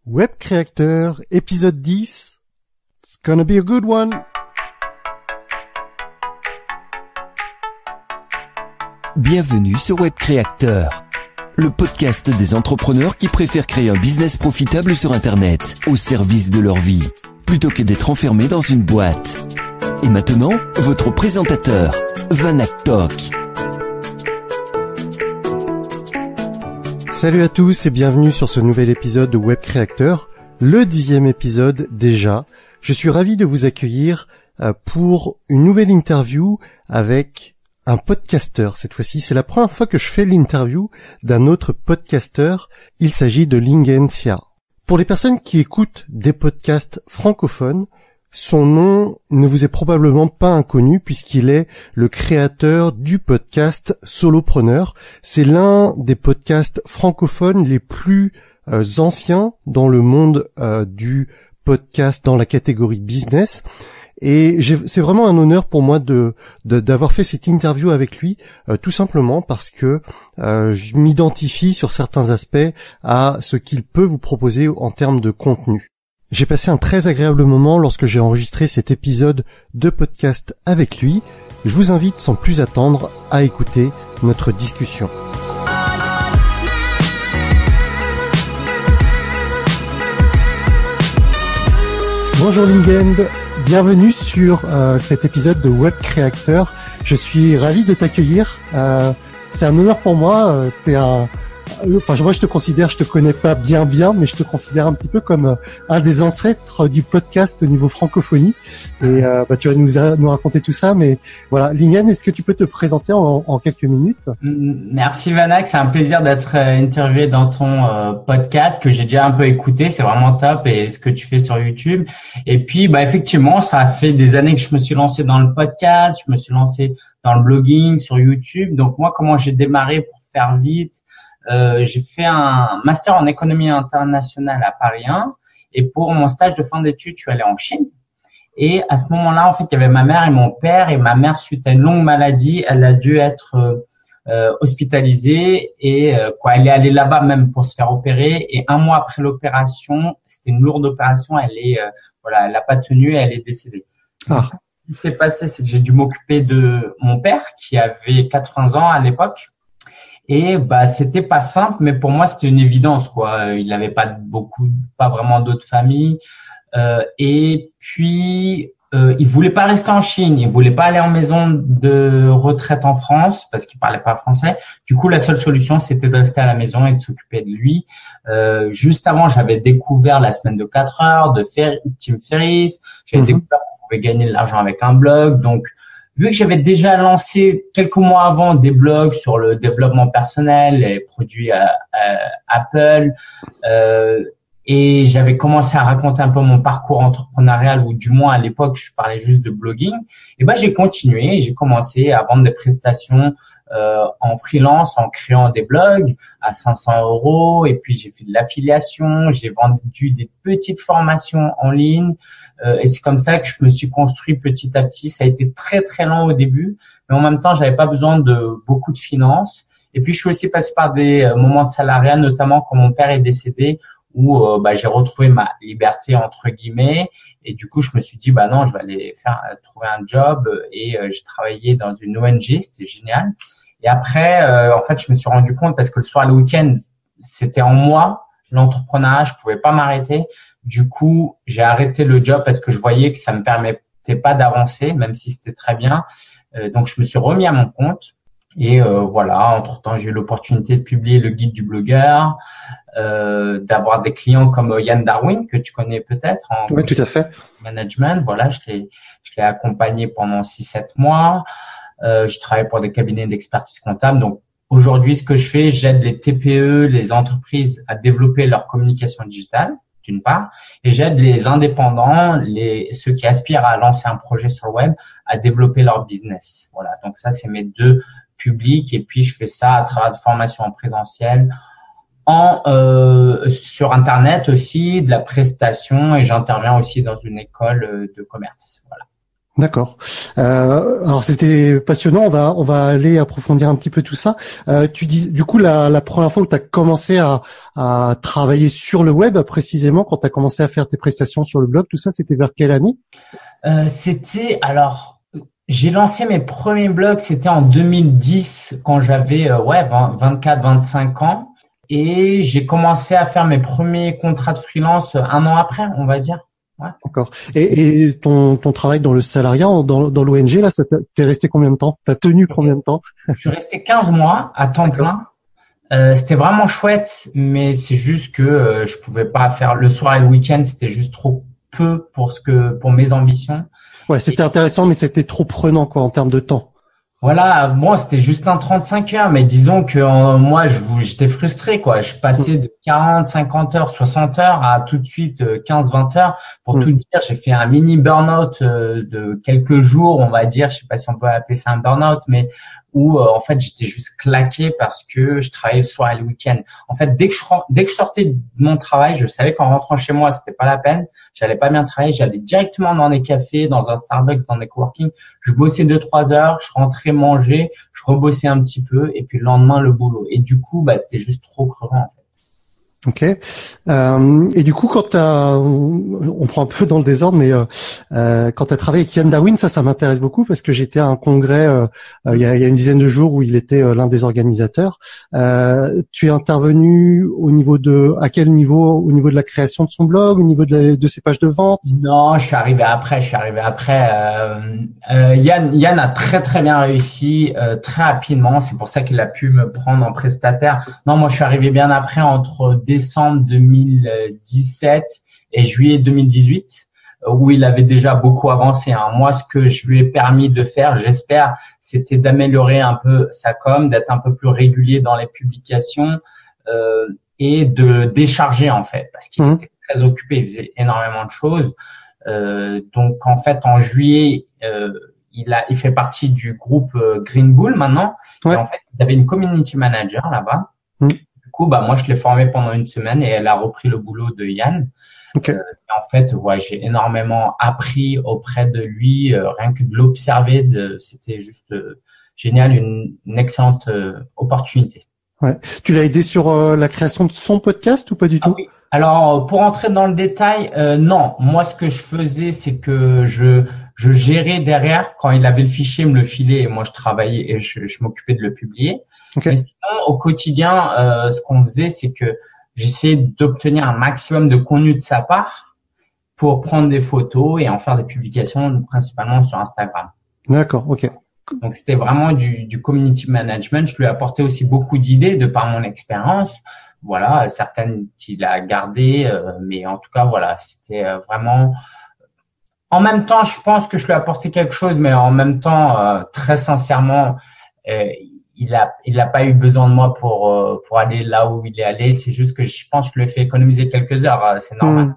Web Créateur, épisode 10. It's gonna be a good one. Bienvenue sur Web Créateur, le podcast des entrepreneurs qui préfèrent créer un business profitable sur Internet, au service de leur vie, plutôt que d'être enfermés dans une boîte. Et maintenant, votre présentateur, Vanak Tok. Salut à tous et bienvenue sur ce nouvel épisode de Web Créateur, le 10e épisode déjà. Je suis ravi de vous accueillir pour une nouvelle interview avec un podcasteur cette fois-ci. C'est la première fois que je fais l'interview d'un autre podcasteur. Il s'agit de Lingensia. Pour les personnes qui écoutent des podcasts francophones, son nom ne vous est probablement pas inconnu puisqu'il est le créateur du podcast Solopreneur. C'est l'un des podcasts francophones les plus anciens dans le monde du podcast dans la catégorie business. Et c'est vraiment un honneur pour moi d'avoir fait cette interview avec lui, tout simplement parce que je m'identifie sur certains aspects à ce qu'il peut vous proposer en termes de contenu. J'ai passé un très agréable moment lorsque j'ai enregistré cet épisode de podcast avec lui. Je vous invite sans plus attendre à écouter notre discussion. Bonjour Lingend, bienvenue sur cet épisode de Web Créateur. Je suis ravi de t'accueillir. C'est un honneur pour moi. Moi je te connais pas bien, mais je te considère un petit peu comme un des ancêtres du podcast au niveau francophonie. Et tu vas nous raconter tout ça. Mais voilà, Lingen, est-ce que tu peux te présenter en quelques minutes? Merci Vanak, c'est un plaisir d'être interviewé dans ton podcast que j'ai déjà un peu écouté. C'est vraiment top et ce que tu fais sur YouTube. Et puis effectivement, ça a fait des années que je me suis lancé dans le podcast, je me suis lancé dans le blogging sur YouTube. Donc moi, comment j'ai démarré pour faire vite? J'ai fait un master en économie internationale à Paris 1 et pour mon stage de fin d'études, je suis allé en Chine. Et à ce moment-là, en fait, il y avait ma mère et mon père et ma mère, suite à une longue maladie, elle a dû être hospitalisée et elle est allée là-bas même pour se faire opérer. Et un mois après l'opération, c'était une lourde opération, elle a pas tenu et elle est décédée. Ah. Ce qui s'est passé, c'est que j'ai dû m'occuper de mon père qui avait 80 ans à l'époque. Et c'était pas simple, mais pour moi c'était une évidence quoi. Il n'avait pas vraiment d'autres familles. Et puis il voulait pas rester en Chine, il voulait pas aller en maison de retraite en France parce qu'il parlait pas français. Du coup la seule solution c'était de rester à la maison et de s'occuper de lui. Juste avant j'avais découvert la semaine de 4 heures de Tim Ferriss. J'avais découvert qu'on pouvait gagner de l'argent avec un blog. Donc vu que j'avais déjà lancé quelques mois avant des blogs sur le développement personnel, les produits Apple, et j'avais commencé à raconter un peu mon parcours entrepreneurial, ou du moins à l'époque, je parlais juste de blogging, et j'ai continué, j'ai commencé à vendre des prestations en freelance, en créant des blogs à 500 €, et puis j'ai fait de l'affiliation, j'ai vendu des petites formations en ligne, et c'est comme ça que je me suis construit petit à petit. Ça a été très très lent au début, mais en même temps j'avais pas besoin de beaucoup de finances. Et puis je suis aussi passé par des moments de salariat, notamment quand mon père est décédé, où j'ai retrouvé ma liberté entre guillemets, et du coup je me suis dit non, je vais aller trouver un job, et j'ai travaillé dans une ONG, c'était génial. Et après je me suis rendu compte, parce que le soir, le week-end, c'était en moi l'entrepreneuriat, je pouvais pas m'arrêter. Du coup, j'ai arrêté le job parce que je voyais que ça me permettait pas d'avancer, même si c'était très bien. Donc je me suis remis à mon compte. Et entre-temps, j'ai eu l'opportunité de publier le guide du blogueur, d'avoir des clients comme Yann Darwin, que tu connais peut-être en Oui, tout à fait. Management. Voilà, je l'ai accompagné pendant 6-7 mois. Je travaille pour des cabinets d'expertise comptable. Donc aujourd'hui, ce que je fais, j'aide les TPE, les entreprises à développer leur communication digitale, d'une part, et j'aide les indépendants, ceux qui aspirent à lancer un projet sur le web, à développer leur business. Voilà, donc ça, c'est mes deux public, et puis je fais ça à travers de formations en présentiel, sur Internet aussi, de la prestation, et j'interviens aussi dans une école de commerce. Voilà. D'accord. Alors c'était passionnant. On va aller approfondir un petit peu tout ça. Tu dis du coup la première fois où tu as commencé à travailler sur le web précisément, quand tu as commencé à faire tes prestations sur le blog, tout ça, c'était vers quelle année? J'ai lancé mes premiers blogs, c'était en 2010 quand j'avais 24-25 ans, et j'ai commencé à faire mes premiers contrats de freelance un an après, on va dire. Ouais. D'accord. Et ton travail dans le salariat, dans l'ONG, là, t'es resté combien de temps? T'as tenu combien de temps? Je suis resté 15 mois à temps plein. C'était vraiment chouette, mais c'est juste que je pouvais pas faire le soir et le week-end, c'était juste trop peu pour mes ambitions. Ouais, c'était intéressant, mais c'était trop prenant, quoi, en termes de temps. Voilà, moi c'était juste un 35 heures, mais disons que moi j'étais frustré quoi. Je passais de 40, 50 heures, 60 heures à tout de suite 15, 20 heures. Pour tout dire, j'ai fait un mini burn-out de quelques jours, on va dire. Je sais pas si on peut appeler ça un burn-out, mais où en fait j'étais juste claqué parce que je travaillais le soir et le week-end. En fait, dès que je sortais de mon travail, je savais qu'en rentrant chez moi, c'était pas la peine. J'allais pas bien travailler. J'allais directement dans des cafés, dans un Starbucks, dans des coworking. Je bossais 2-3 heures, je rentrais manger, je rebossais un petit peu et puis le lendemain le boulot. Et du coup, c'était juste trop crevant en fait. Ok. Et du coup, on prend un peu dans le désordre, mais quand tu as travaillé avec Yann Darwin, ça m'intéresse beaucoup parce que j'étais à un congrès il y a une dizaine de jours où il était l'un des organisateurs. Tu es intervenu à quel niveau? Au niveau de la création de son blog, au niveau de ses pages de vente? Non, je suis arrivé après. Yann a très très bien réussi très rapidement. C'est pour ça qu'il a pu me prendre en prestataire. Non, moi je suis arrivé bien après, entre décembre 2017 et juillet 2018, où il avait déjà beaucoup avancé. Moi, ce que je lui ai permis de faire, j'espère, c'était d'améliorer un peu sa com, d'être un peu plus régulier dans les publications et de décharger en fait, parce qu'il était très occupé, il faisait énormément de choses. Donc en fait, en juillet, il fait partie du groupe Green Bull maintenant. Ouais. Et en fait, il avait une community manager là-bas. Du coup, moi, je l'ai formée pendant une semaine et elle a repris le boulot de Yann. Okay. En fait, j'ai énormément appris auprès de lui, rien que de l'observer. C'était juste génial, une excellente opportunité. Ouais. Tu l'as aidé sur la création de son podcast ou pas du tout? Oui. Alors, pour entrer dans le détail, non. Moi, ce que je faisais, c'est que je gérais derrière. Quand il avait le fichier, il me le filait et moi, je travaillais et je m'occupais de le publier. Okay. Mais sinon, au quotidien, ce qu'on faisait, c'est que j'essayais d'obtenir un maximum de contenu de sa part pour prendre des photos et en faire des publications, principalement sur Instagram. D'accord, ok. Donc, c'était vraiment du community management. Je lui ai apporté aussi beaucoup d'idées de par mon expérience. Voilà, certaines qu'il a gardées, mais en tout cas, voilà, c'était vraiment… En même temps, je pense que je lui ai apporté quelque chose, mais en même temps, très sincèrement, il a pas eu besoin de moi pour aller là où il est allé. C'est juste que je pense que je lui ai fait économiser quelques heures, c'est normal.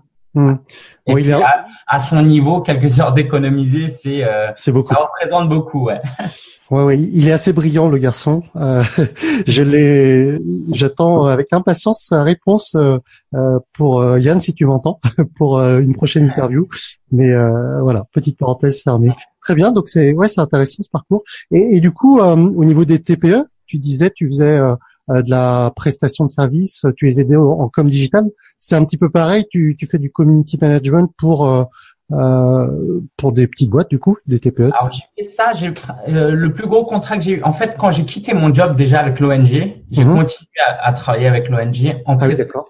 Et oui, puis, à son niveau, quelques heures d'économiser, c'est beaucoup. Ça représente beaucoup, ouais. Ouais, il est assez brillant, le garçon. J'attends avec impatience sa réponse pour Yann, si tu m'entends, pour une prochaine interview. Mais voilà, petite parenthèse fermée. Très bien, donc c'est intéressant ce parcours. Et du coup, au niveau des TPE, tu disais, tu faisais de la prestation de service, tu les aidais en com digital. C'est un petit peu pareil, tu fais du community management pour des petites boîtes, du coup, des TPE. Alors, j'ai fait ça, le plus gros contrat que j'ai eu. En fait, quand j'ai quitté mon job déjà avec l'ONG, j'ai continué à travailler avec l'ONG en prestation.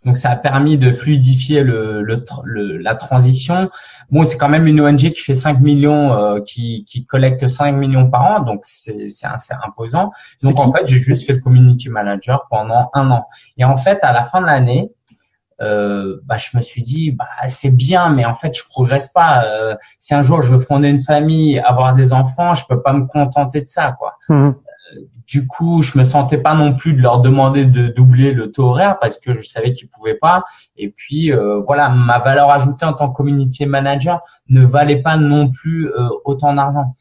Donc, ça a permis de fluidifier la transition. Bon, c'est quand même une ONG qui fait 5 millions, qui collecte 5 millions par an. Donc, c'est assez imposant. Donc, en fait, j'ai juste fait le community manager pendant 1 an. Et en fait, à la fin de l'année, je me suis dit, c'est bien, mais en fait, je progresse pas. Si un jour je veux fonder une famille, avoir des enfants, je peux pas me contenter de ça, quoi. Du coup, je me sentais pas non plus de leur demander de doubler le taux horaire parce que je savais qu'ils pouvaient pas. Et puis, voilà, ma valeur ajoutée en tant que community manager ne valait pas non plus autant d'argent.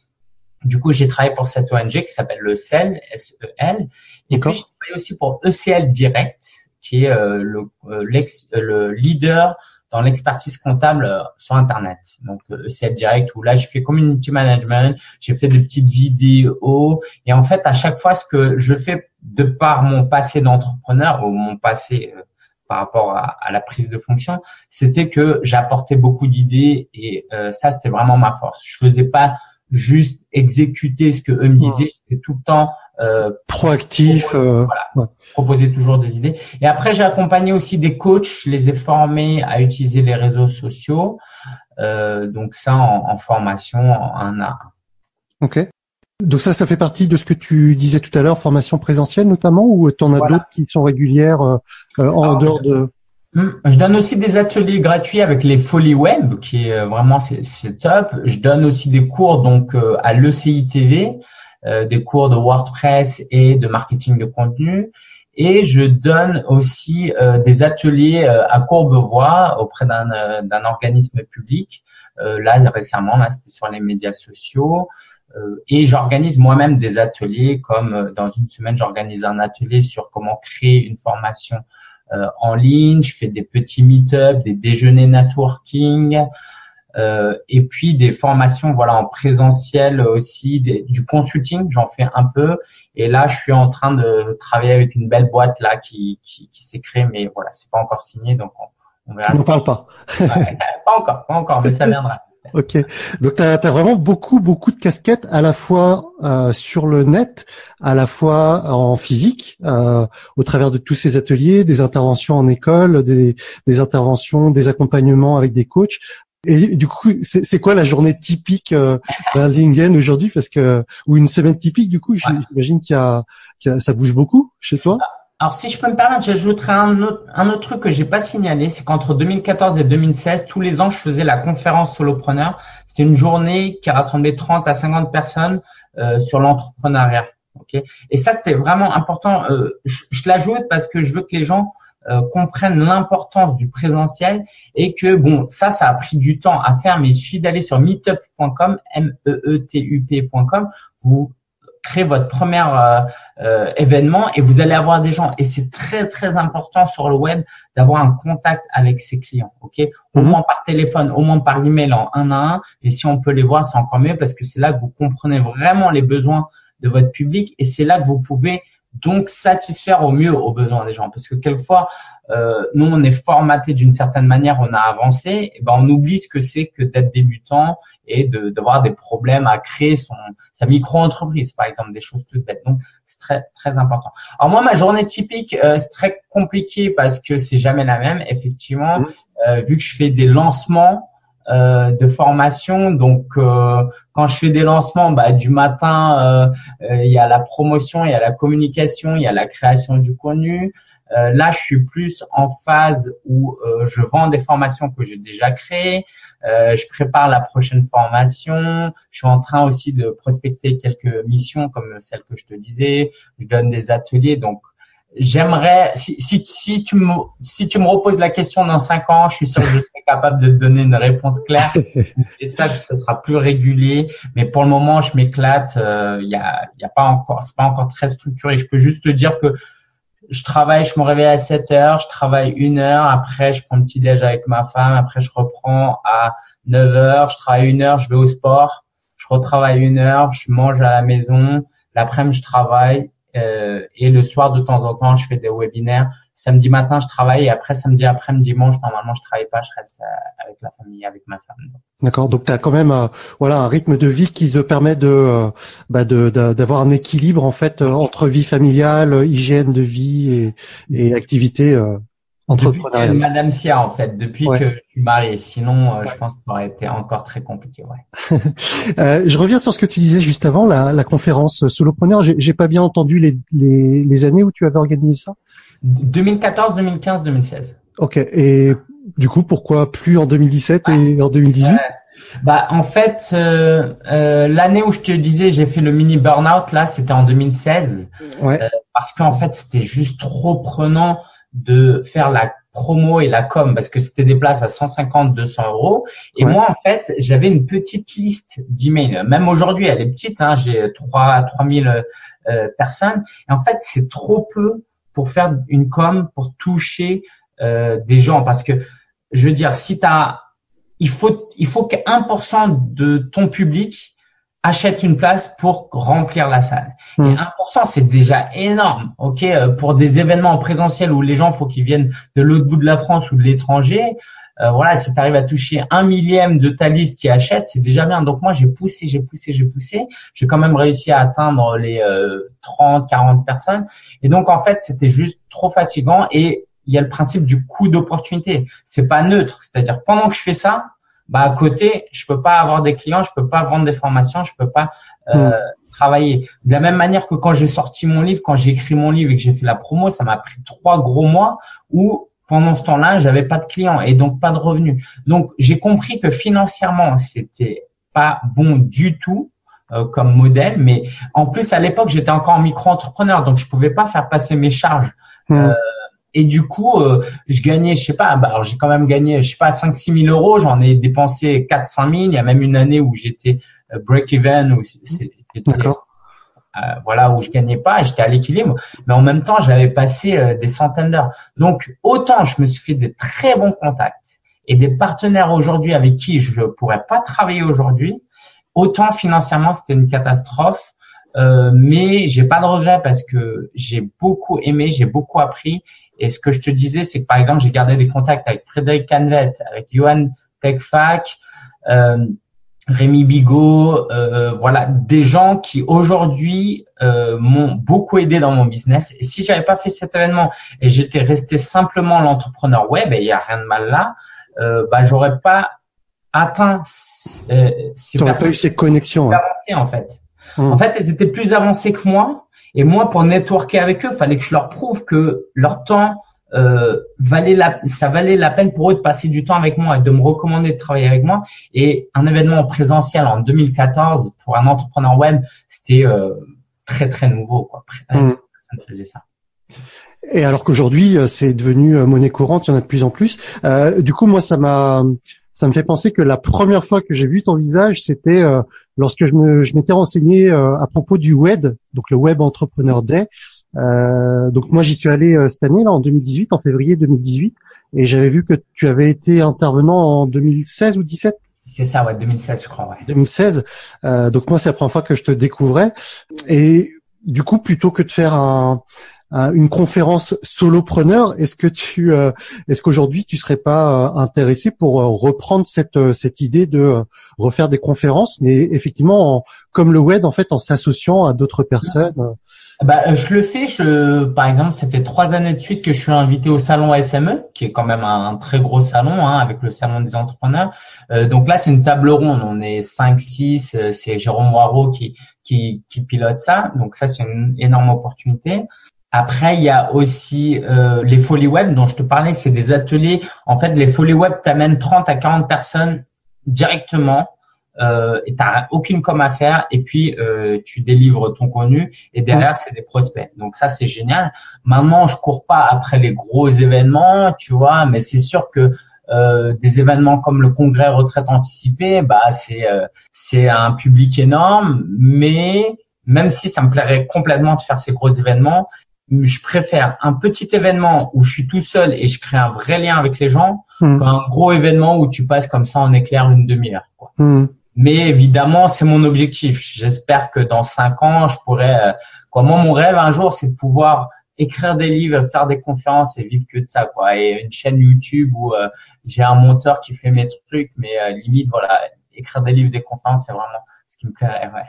Du coup, j'ai travaillé pour cette ONG qui s'appelle le SEL, S-E-L. Et puis, j'ai travaillé aussi pour ECL Direct, qui est le leader dans l'expertise comptable sur Internet. Donc ECF Direct, où là je fais community management, j'ai fait des petites vidéos, et en fait à chaque fois ce que je fais de par mon passé d'entrepreneur ou mon passé par rapport à la prise de fonction, c'était que j'apportais beaucoup d'idées, et ça c'était vraiment ma force. Je faisais pas juste exécuter ce que eux me disaient, j'étais tout le temps proactif, proposer toujours des idées. Et après j'ai accompagné aussi des coachs, je les ai formés à utiliser les réseaux sociaux, donc ça en formation en 1 à 1. Ok. Donc ça fait partie de ce que tu disais tout à l'heure, formation présentielle notamment, ou tu en as d'autres qui sont régulières en dehors de... Je donne aussi des ateliers gratuits avec les Folies Web, qui est vraiment c'est top. Je donne aussi des cours donc à l'ECI TV, des cours de WordPress et de marketing de contenu. Et je donne aussi des ateliers à Courbevoie auprès d'un organisme public. Là récemment, c'était sur les médias sociaux. Et j'organise moi-même des ateliers, comme dans une semaine, j'organise un atelier sur comment créer une formation en ligne. Je fais des petits meet-up, des déjeuners networking, et puis des formations en présentiel aussi, du consulting, j'en fais un peu. Et là, je suis en train de travailler avec une belle boîte là qui s'est créée, mais voilà, c'est pas encore signé, donc on verra. On n'en parle pas. Ouais, pas encore, mais ça viendra. Ok, donc t'as vraiment beaucoup de casquettes, à la fois sur le net, à la fois en physique, au travers de tous ces ateliers, des interventions en école, des interventions, des accompagnements avec des coachs. Et du coup, c'est quoi la journée typique d'un LinkedIn aujourd'hui, ou une semaine typique, du coup, j'imagine ça bouge beaucoup chez toi. Alors, si je peux me permettre, j'ajouterai un autre truc que j'ai pas signalé, c'est qu'entre 2014 et 2016, tous les ans, je faisais la conférence Solopreneur. C'était une journée qui a rassemblé 30 à 50 personnes sur l'entrepreneuriat. Okay. Et ça, c'était vraiment important. Je l'ajoute parce que je veux que les gens comprennent l'importance du présentiel, et que ça a pris du temps à faire, mais il suffit d'aller sur meetup.com, meetup.com, vous créez votre premier événement et vous allez avoir des gens. Et c'est très, très important sur le web d'avoir un contact avec ses clients. Ok, au moins par téléphone, au moins par email en 1 à 1. Et si on peut les voir, c'est encore mieux, parce que c'est là que vous comprenez vraiment les besoins de votre public, et c'est là que vous pouvez donc satisfaire au mieux aux besoins des gens. Parce que quelquefois, nous, on est formaté d'une certaine manière, on a avancé, et on oublie ce que c'est que d'être débutant et d'avoir des problèmes à créer sa micro-entreprise, par exemple, des choses toutes bêtes. Donc, c'est très, très important. Alors moi, ma journée typique, c'est très compliqué parce que c'est jamais la même, effectivement, vu que je fais des lancements de formation. Donc, quand je fais des lancements, du matin, il y a la promotion, il y a la communication, il y a la création du contenu. Là, je suis plus en phase où je vends des formations que j'ai déjà créées. Je prépare la prochaine formation. Je suis en train aussi de prospecter quelques missions comme celle que je te disais. Je donne des ateliers. Donc, j'aimerais, si tu me reposes la question dans 5 ans, je suis sûr que je serai capable de te donner une réponse claire. J'espère que ce sera plus régulier, mais pour le moment, je m'éclate. Il y a pas encore, c'est pas encore très structuré. Je peux juste te dire que je me réveille à 7 heures, je travaille 1 heure, après je prends le petit déj avec ma femme, après je reprends à 9 heures, je travaille 1 heure, je vais au sport, je retravaille 1 heure, je mange à la maison, l'après-midi je travaille, et le soir de temps en temps je fais des webinaires. Samedi matin je travaille, et après samedi après-midi, dimanche normalement je travaille pas, je reste avec la famille, avec ma femme. D'accord, donc tu as quand même un rythme de vie qui te permet d'avoir un équilibre en fait entre vie familiale, hygiène de vie et activité entrepreneuriale. Depuis Madame Sia en fait, depuis que je suis marié, sinon je pense que ça aurait été encore très compliqué. Je reviens sur ce que tu disais juste avant, la conférence Solopreneur. J'ai pas bien entendu les années où tu avais organisé ça. 2014, 2015, 2016. Ok, et du coup, pourquoi plus en 2017 et en 2018 ? En fait, l'année où je te disais j'ai fait le mini burnout, là, c'était en 2016. Parce qu'en fait, c'était juste trop prenant de faire la promo et la com, parce que c'était des places à 150, 200 euros. Et moi, en fait, j'avais une petite liste d'emails. Même aujourd'hui, elle est petite, hein, j'ai 3000 personnes. Et en fait, c'est trop peu pour faire une com, pour toucher des gens, parce que je veux dire, il faut que 1% de ton public achète une place pour remplir la salle. Et 1%, c'est déjà énorme. Ok, pour des événements en présentiel où les gens, faut qu'ils viennent de l'autre bout de la France ou de l'étranger. Voilà, si tu arrives à toucher 1/1000 de ta liste qui achète, c'est déjà bien. Donc moi, j'ai poussé. J'ai quand même réussi à atteindre les 30, 40 personnes. Et donc en fait, c'était juste trop fatigant. Et il y a le principe du coût d'opportunité. C'est pas neutre. C'est-à-dire pendant que je fais ça, à côté, je peux pas avoir des clients, je peux pas vendre des formations, je peux pas travailler. De la même manière que quand j'ai sorti mon livre, quand j'ai écrit mon livre et que j'ai fait la promo, ça m'a pris 3 gros mois où pendant ce temps-là, j'avais pas de clients et donc pas de revenus. Donc j'ai compris que financièrement, c'était pas bon du tout comme modèle, mais en plus à l'époque, j'étais encore micro-entrepreneur, donc je pouvais pas faire passer mes charges. Et du coup, je gagnais, je sais pas, alors j'ai quand même gagné, je sais pas, 5-6 000 euros. J'en ai dépensé 4-5 000. Il y a même une année où j'étais break-even, où voilà, où je gagnais pas et j'étais à l'équilibre. Mais en même temps, j'avais passé des centaines d'heures. Donc, autant je me suis fait des très bons contacts et des partenaires aujourd'hui avec qui je pourrais pas travailler aujourd'hui, autant financièrement, c'était une catastrophe. Mais j'ai pas de regrets parce que j'ai beaucoup aimé, j'ai beaucoup appris. Et ce que je te disais, c'est que par exemple, j'ai gardé des contacts avec Frédéric Canvet, avec Johan Techfac, Rémi Bigot, voilà, des gens qui aujourd'hui m'ont beaucoup aidé dans mon business. Et si j'avais pas fait cet événement et j'étais resté simplement l'entrepreneur web, et il y a rien de mal là, j'aurais pas atteint ces t'aurais pas eu ces connexions. Avancées, en fait. En fait, elles étaient plus avancées que moi. Et moi, pour networker avec eux, fallait que je leur prouve que leur temps valait la peine pour eux de passer du temps avec moi et de me recommander de travailler avec moi. Et un événement en présentiel en 2014 pour un entrepreneur web, c'était très très nouveau, quoi. Personne ne faisait ça. Et alors qu'aujourd'hui, c'est devenu monnaie courante, il y en a de plus en plus. Du coup, moi, ça me fait penser que la première fois que j'ai vu ton visage, c'était lorsque je m'étais renseigné à propos du WED, donc le Web Entrepreneur Day. Donc moi, j'y suis allé cette année, là, en 2018, en février 2018, et j'avais vu que tu avais été intervenant en 2016 ou 17. C'est ça, ouais, 2016, je crois, ouais. 2016. Donc moi, c'est la première fois que je te découvrais. Et du coup, plutôt que de faire une conférence solopreneur, est-ce qu'aujourd'hui tu serais pas intéressé pour reprendre cette idée de refaire des conférences, mais effectivement comme le web, en fait, en s'associant à d'autres personnes? Je le fais. Par exemple, ça fait 3 années de suite que je suis invité au salon SME, qui est quand même un très gros salon, avec le salon des entrepreneurs. Donc là, c'est une table ronde. On est 5-6. C'est Jérôme Moirot qui pilote ça. Donc ça, c'est une énorme opportunité. Après, il y a aussi les Folies Web dont je te parlais. C'est des ateliers. En fait, les Folies Web t'amènent 30 à 40 personnes directement. Et t'as aucune com à faire. Et puis, tu délivres ton contenu. Et derrière, c'est des prospects. Donc ça, c'est génial. Maintenant, je cours pas après les gros événements, tu vois. Mais c'est sûr que des événements comme le congrès retraite anticipée, c'est un public énorme. Mais même si ça me plairait complètement de faire ces gros événements, je préfère un petit événement où je suis tout seul et je crée un vrai lien avec les gens qu'un gros événement où tu passes comme ça en éclair une demi-heure, quoi. Mais évidemment, c'est mon objectif. J'espère que dans 5 ans, je pourrais, moi, mon rêve un jour, c'est de pouvoir écrire des livres, faire des conférences et vivre que de ça, quoi. Et une chaîne YouTube où j'ai un monteur qui fait mes trucs, mais limite, voilà, écrire des livres, des conférences, c'est vraiment ce qui me plairait, ouais.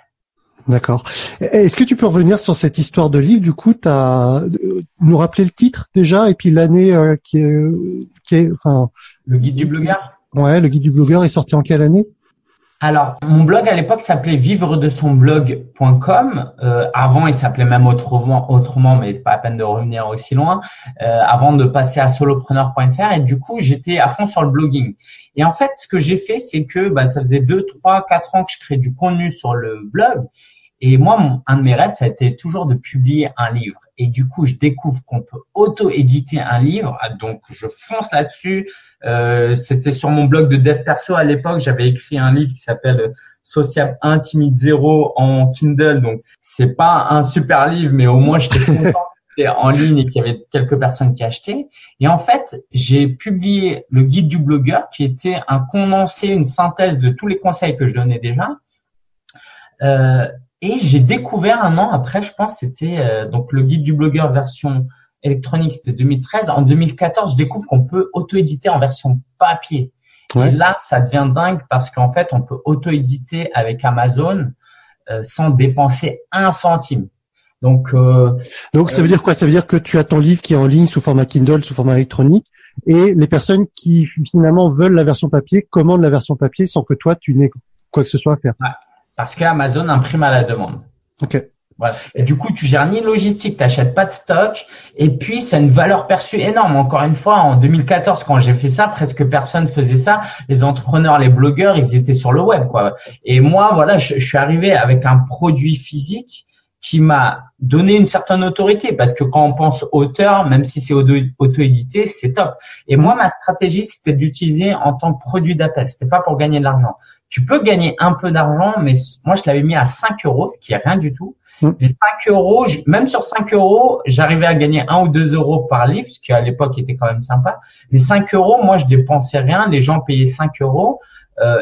D'accord. Est-ce que tu peux revenir sur cette histoire de livre? Du coup, nous rappeler le titre déjà et puis l'année qui est, enfin. Le guide du blogueur. Ouais, le guide du blogueur est sorti en quelle année? Alors, mon blog à l'époque s'appelait vivredesonblog.com. Avant, il s'appelait même autrement, mais c'est pas la peine de revenir aussi loin. Avant de passer à solopreneur.fr, et du coup, j'étais à fond sur le blogging. Et en fait, ce que j'ai fait, c'est que ça faisait 2, 3, 4 ans que je crée du contenu sur le blog. Et moi, un de mes rêves, ça a été toujours de publier un livre. Et du coup, je découvre qu'on peut auto-éditer un livre. Donc, je fonce là-dessus. C'était sur mon blog de dev perso à l'époque. J'avais écrit un livre qui s'appelle Sociable 1, Timide 0 en Kindle. Donc, c'est pas un super livre, mais au moins, j'étais content c'était en ligne et qu'il y avait quelques personnes qui achetaient. Et en fait, j'ai publié le guide du blogueur qui était un condensé, une synthèse de tous les conseils que je donnais déjà. Et j'ai découvert un an après, je pense, c'était donc le guide du blogueur version électronique, c'était 2013. En 2014, je découvre qu'on peut auto-éditer en version papier. Ouais. Et là, ça devient dingue parce qu'en fait, on peut auto-éditer avec Amazon sans dépenser un centime. Donc ça veut dire quoi? Ça veut dire que tu as ton livre qui est en ligne sous format Kindle, sous format électronique, et les personnes qui finalement veulent la version papier commandent la version papier sans que toi tu n'aies quoi que ce soit à faire. Ouais, parce qu'Amazon imprime à la demande. Ok. Voilà. Et du coup, tu gères ni logistique, t'achètes pas de stock, et puis c'est une valeur perçue énorme. Encore une fois, en 2014, quand j'ai fait ça, presque personne faisait ça. Les entrepreneurs, les blogueurs, ils étaient sur le web, quoi. Et moi, voilà, je suis arrivé avec un produit physique qui m'a donné une certaine autorité, parce que quand on pense auteur, même si c'est auto-édité, c'est top. Et moi, ma stratégie, c'était d'utiliser en tant que produit d'appel. C'était pas pour gagner de l'argent. Tu peux gagner un peu d'argent, mais moi, je l'avais mis à 5 €, ce qui est rien du tout. Les 5 €, même sur 5 €, j'arrivais à gagner 1 ou 2 € par livre, ce qui à l'époque était quand même sympa. Les 5 €, moi, je dépensais rien. Les gens payaient 5 €.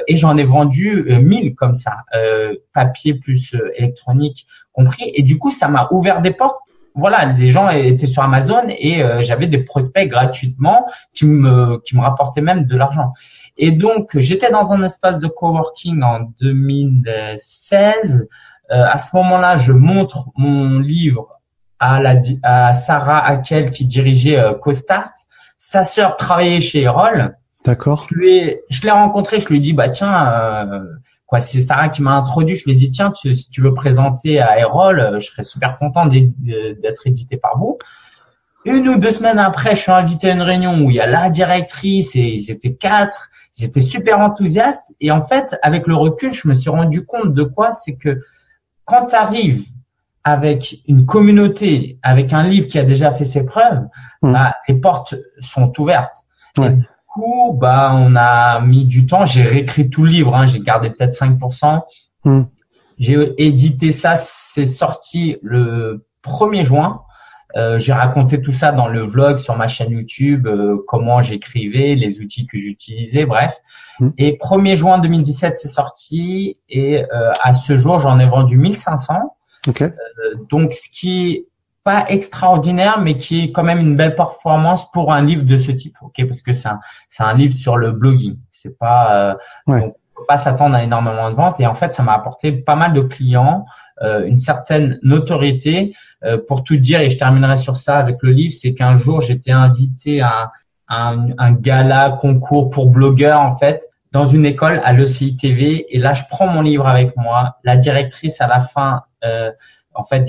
Et j'en ai vendu 1000 comme ça, papier plus électronique compris. Et du coup, ça m'a ouvert des portes. Voilà, les gens étaient sur Amazon et j'avais des prospects gratuitement qui me rapportaient même de l'argent. Et donc, j'étais dans un espace de coworking en 2016. À ce moment-là, je montre mon livre à Sarah Hakel qui dirigeait CoStart. Sa sœur travaillait chez Erol. D'accord. Je l'ai rencontré, je lui ai dit tiens, c'est Sarah qui m'a introduit, je lui ai dit tiens, si tu veux présenter à Erol, je serais super content d'être édité par vous. 1 ou 2 semaines après, je suis invité à une réunion où il y a la directrice et ils étaient 4, ils étaient super enthousiastes et en fait, avec le recul, je me suis rendu compte de quoi, c'est que quand tu arrives avec une communauté, avec un livre qui a déjà fait ses preuves, les portes sont ouvertes. Ouais. Et, on a mis du temps. J'ai réécrit tout le livre. J'ai gardé peut-être 5%. J'ai édité ça. C'est sorti le 1er juin. J'ai raconté tout ça dans le vlog sur ma chaîne YouTube, comment j'écrivais, les outils que j'utilisais, bref. Et 1er juin 2017, c'est sorti. Et à ce jour, j'en ai vendu 1500. Okay. Donc, ce qui est pas extraordinaire, mais qui est quand même une belle performance pour un livre de ce type, parce que c'est un livre sur le blogging. C'est pas, donc on peut pas s'attendre à énormément de ventes. Et en fait, ça m'a apporté pas mal de clients, une certaine notoriété. Pour tout dire, et je terminerai sur ça avec le livre, c'est qu'un jour j'étais invité à un gala concours pour blogueurs en fait dans une école à l'ECI TV. Et là, je prends mon livre avec moi. La directrice à la fin. En fait,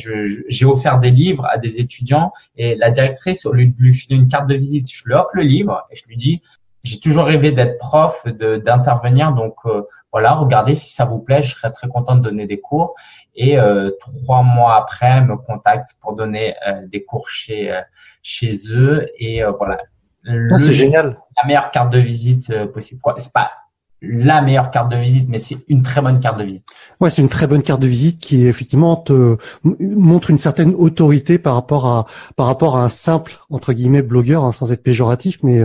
j'ai offert des livres à des étudiants et la directrice, au lieu de lui filer une carte de visite, je lui offre le livre et je lui dis, j'ai toujours rêvé d'être prof, d'intervenir. Donc, voilà, regardez si ça vous plaît, je serais très content de donner des cours. Et 3 mois après, elle me contacte pour donner des cours chez eux. Et voilà. C'est génial. La meilleure carte de visite possible. C'est pas la meilleure carte de visite, mais c'est une très bonne carte de visite. Ouais, c'est une très bonne carte de visite qui effectivement te montre une certaine autorité par rapport à un simple entre guillemets blogueur, sans être péjoratif, mais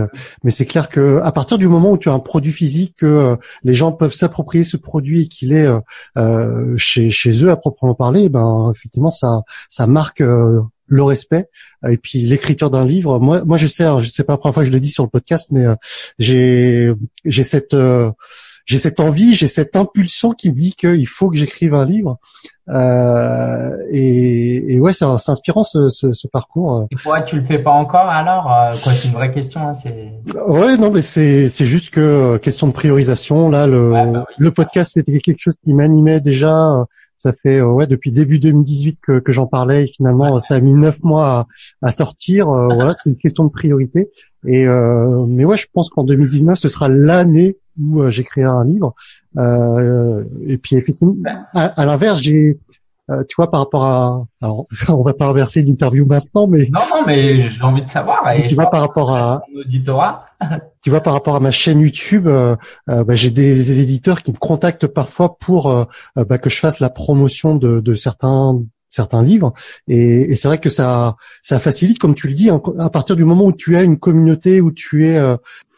c'est clair que à partir du moment où tu as un produit physique, que les gens peuvent s'approprier ce produit et qu'il est chez eux à proprement parler, effectivement ça marque le respect et puis l'écriture d'un livre. Moi je sais pas la première fois que je le dis sur le podcast, mais j'ai cette envie, j'ai cette impulsion qui me dit qu'il faut que j'écrive un livre. Et ouais, c'est inspirant ce parcours. Et pourquoi tu le fais pas encore alors? C'est une vraie question. Ouais, non, mais c'est juste que question de priorisation. Là, le podcast c'était quelque chose qui m'animait déjà. Ça fait depuis début 2018 que j'en parlais et finalement ça a mis 9 mois à sortir. Voilà, c'est une question de priorité. Et mais ouais, je pense qu'en 2019 ce sera l'année où j'écrirai un livre. Et puis effectivement, à l'inverse, j'ai tu vois, par rapport à, alors on va pas reverser l'interview maintenant, mais non, mais j'ai envie de savoir. Et tu vois, par rapport à mon auditorat. Tu vois, par rapport à ma chaîne YouTube, j'ai des éditeurs qui me contactent parfois pour que je fasse la promotion de certains certains livres. Et c'est vrai que ça facilite, comme tu le dis, hein, à partir du moment où tu as une communauté, où tu es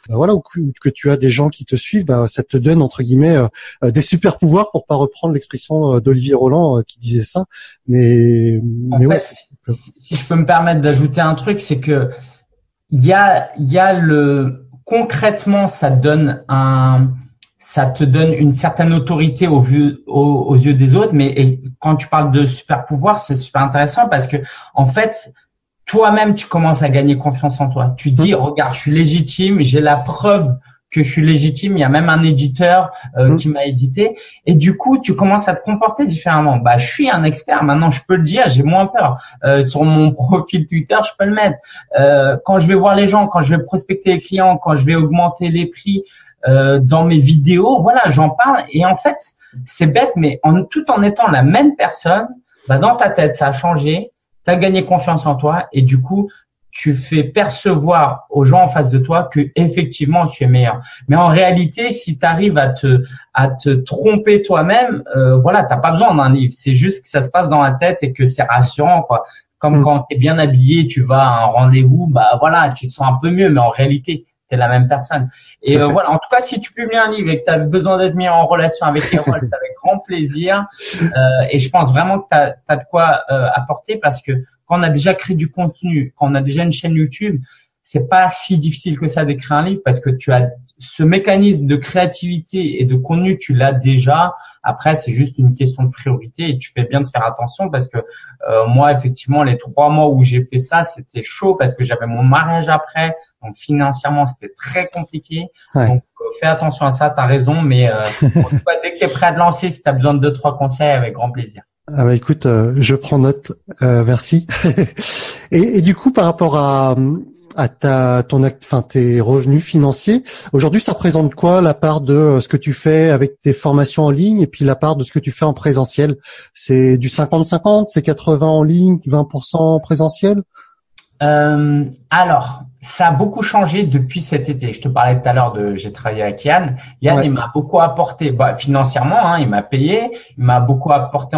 voilà, ou que tu as des gens qui te suivent, ça te donne entre guillemets des super pouvoirs, pour pas reprendre l'expression d'Olivier Roland qui disait ça. Mais ouais. Si je peux me permettre d'ajouter un truc, c'est que il y a concrètement, ça te donne une certaine autorité aux yeux des autres. Mais quand tu parles de super pouvoir, c'est super intéressant parce que en fait, toi-même, tu commences à gagner confiance en toi. Tu dis, regarde, je suis légitime, j'ai la preuve que je suis légitime. Il y a même un éditeur qui m'a édité. Et du coup, tu commences à te comporter différemment. Je suis un expert. Maintenant, je peux le dire, j'ai moins peur. Sur mon profil Twitter, je peux le mettre. Quand je vais voir les gens, quand je vais prospecter les clients, quand je vais augmenter les prix dans mes vidéos, voilà, j'en parle. Et en fait, c'est bête, mais tout en étant la même personne, dans ta tête, ça a changé. Tu as gagné confiance en toi et du coup, tu fais percevoir aux gens en face de toi que effectivement tu es meilleur. Mais en réalité, si tu arrives à te tromper toi-même, voilà, t'as pas besoin d'un livre. C'est juste que ça se passe dans la tête et que c'est rassurant, quoi. Comme quand tu es bien habillé, tu vas à un rendez-vous, voilà, tu te sens un peu mieux, mais en réalité, t'es la même personne. Et voilà, en tout cas, si tu publies un livre et que tu as besoin d'être mis en relation avec Erol, c'est avec grand plaisir. Et je pense vraiment que tu as de quoi apporter parce que quand on a déjà créé du contenu, quand on a déjà une chaîne YouTube, c'est pas si difficile que ça d'écrire un livre parce que tu as ce mécanisme de créativité et de contenu, tu l'as déjà. Après, c'est juste une question de priorité et tu fais bien de faire attention parce que moi, effectivement, les 3 mois où j'ai fait ça, c'était chaud parce que j'avais mon mariage après. Donc, financièrement, c'était très compliqué. Ouais. Donc, fais attention à ça, t'as raison. Mais en tout cas, dès que t'es prêt à te lancer, si t'as besoin de 2-3 conseils, avec grand plaisir. Ah écoute, je prends note. Merci. Et du coup, par rapport à tes revenus financiers, aujourd'hui, ça représente quoi la part de ce que tu fais avec tes formations en ligne et puis la part de ce que tu fais en présentiel? C'est du 50-50, c'est 80 en ligne, 20% en présentiel? Alors, ça a beaucoup changé depuis cet été. Je te parlais tout à l'heure j'ai travaillé avec Yann. Yann, ouais. Il m'a beaucoup apporté, financièrement, hein, il m'a payé. Il m'a beaucoup apporté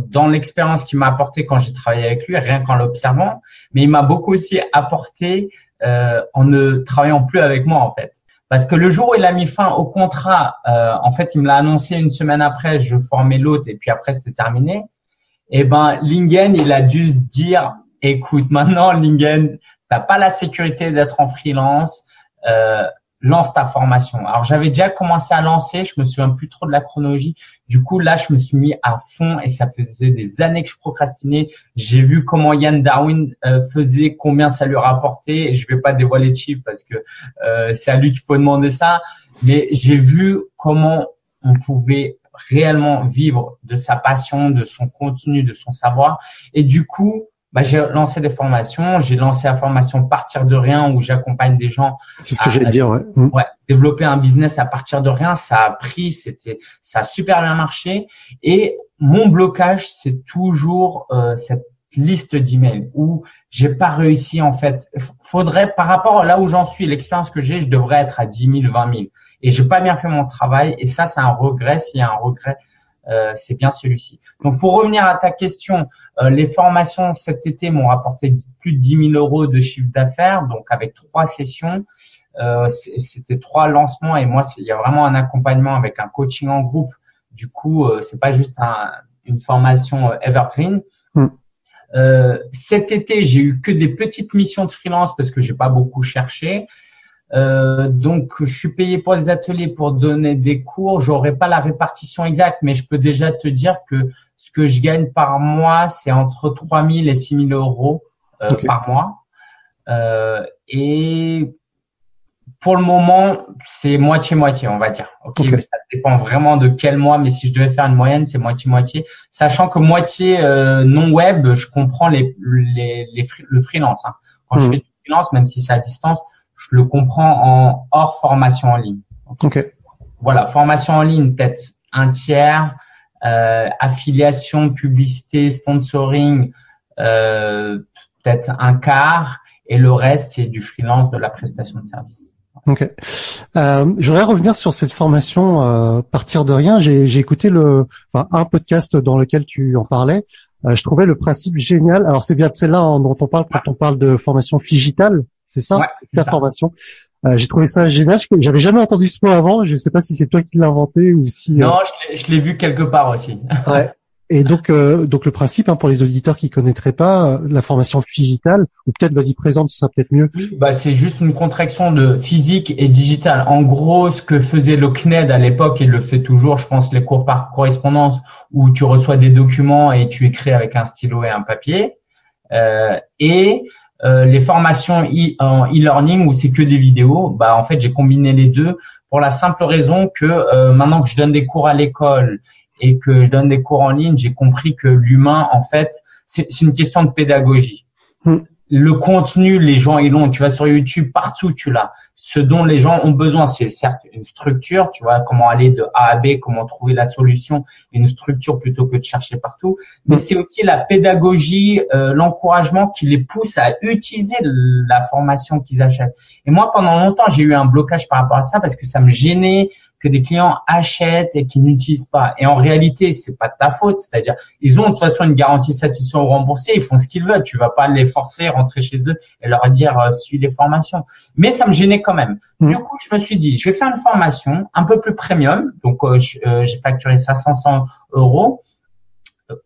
dans l'expérience qu'il m'a apporté quand j'ai travaillé avec lui, rien qu'en l'observant. Mais il m'a beaucoup aussi apporté en ne travaillant plus avec moi, en fait. Parce que le jour où il a mis fin au contrat, en fait, il me l'a annoncé une semaine après, je formais l'autre et puis après, c'était terminé. Et Lingen, il a dû se dire, écoute, maintenant, Lingen, t'as pas la sécurité d'être en freelance, lance ta formation. Alors, j'avais déjà commencé à lancer, je me souviens plus trop de la chronologie. Du coup, là, je me suis mis à fond et ça faisait des années que je procrastinais. J'ai vu comment Yann Darwin faisait, combien ça lui rapportait. Et je vais pas dévoiler de chiffres parce que c'est à lui qu'il faut demander ça. Mais j'ai vu comment on pouvait réellement vivre de sa passion, de son contenu, de son savoir. Et du coup, j'ai lancé des formations. J'ai lancé la formation Partir de rien où j'accompagne des gens. C'est ce que j'allais dire, ouais. Ouais. Développer un business à partir de rien. Ça a pris, ça a super bien marché. Et mon blocage, c'est toujours, cette liste d'emails où j'ai pas réussi, en fait. Faudrait, par rapport à là où j'en suis, l'expérience que j'ai, je devrais être à 10 000, 20 000. Et j'ai pas bien fait mon travail. Et ça, c'est un regret. S'il y a un regret, c'est bien celui-ci. Donc, pour revenir à ta question, les formations cet été m'ont rapporté plus de 10 000 euros de chiffre d'affaires, donc avec 3 sessions. C'était 3 lancements et moi, il y a vraiment un accompagnement avec un coaching en groupe. Du coup, c'est pas juste une formation evergreen. Cet été, j'ai eu que des petites missions de freelance parce que j'ai pas beaucoup cherché. Donc, je suis payé pour les ateliers pour donner des cours. J'aurai pas la répartition exacte, mais je peux déjà te dire que ce que je gagne par mois, c'est entre 3 000 et 6 000 euros par mois. Et pour le moment, c'est moitié-moitié, on va dire. Okay. Mais ça dépend vraiment de quel mois, mais si je devais faire une moyenne, c'est moitié-moitié. Sachant que moitié non web, je comprends le freelance. Hein. Quand je fais du freelance, même si c'est à distance, je le comprends hors formation en ligne. Okay. Voilà, formation en ligne, peut-être un tiers, affiliation, publicité, sponsoring, peut-être un quart, et le reste, c'est du freelance, de la prestation de service. Ok. Je voudrais revenir sur cette formation Partir de rien. J'ai écouté un podcast dans lequel tu en parlais. Je trouvais le principe génial. Alors c'est bien de celle-là dont on parle quand on parle de formation digitale, c'est ça? Ouais, c'est ta formation. J'ai trouvé ça génial. J'avais jamais entendu ce mot avant. Je sais pas si c'est toi qui l'as inventé ou si. Non, je l'ai vu quelque part aussi. Ouais. Et donc le principe, pour les auditeurs qui connaîtraient pas la formation digitale, ou peut-être vas-y présente, ce sera peut-être mieux. Oui, c'est juste une contraction de physique et digital. En gros, ce que faisait le CNED à l'époque, et le fait toujours, je pense, les cours par correspondance, où tu reçois des documents et tu écris avec un stylo et un papier, et les formations en e-learning où c'est que des vidéos. En fait, j'ai combiné les deux pour la simple raison que maintenant que je donne des cours à l'école et que je donne des cours en ligne, j'ai compris que l'humain, en fait, c'est une question de pédagogie. Le contenu, les gens, ils l'ont. Tu vas sur YouTube, partout, tu l'as. Ce dont les gens ont besoin, c'est certes une structure, tu vois, comment aller de A à B, comment trouver la solution, une structure plutôt que de chercher partout. Mais c'est aussi la pédagogie, l'encouragement qui les pousse à utiliser la formation qu'ils achètent. Et moi, pendant longtemps, j'ai eu un blocage par rapport à ça parce que ça me gênait que des clients achètent et qu'ils n'utilisent pas. Et en réalité, c'est pas de ta faute. C'est-à-dire, ils ont de toute façon une garantie satisfaction ou remboursée. Ils font ce qu'ils veulent. Tu vas pas les forcer, rentrer chez eux et leur dire suis les formations. Mais ça me gênait quand même. Du coup, je me suis dit, je vais faire une formation un peu plus premium. Donc, j'ai facturé ça 500 €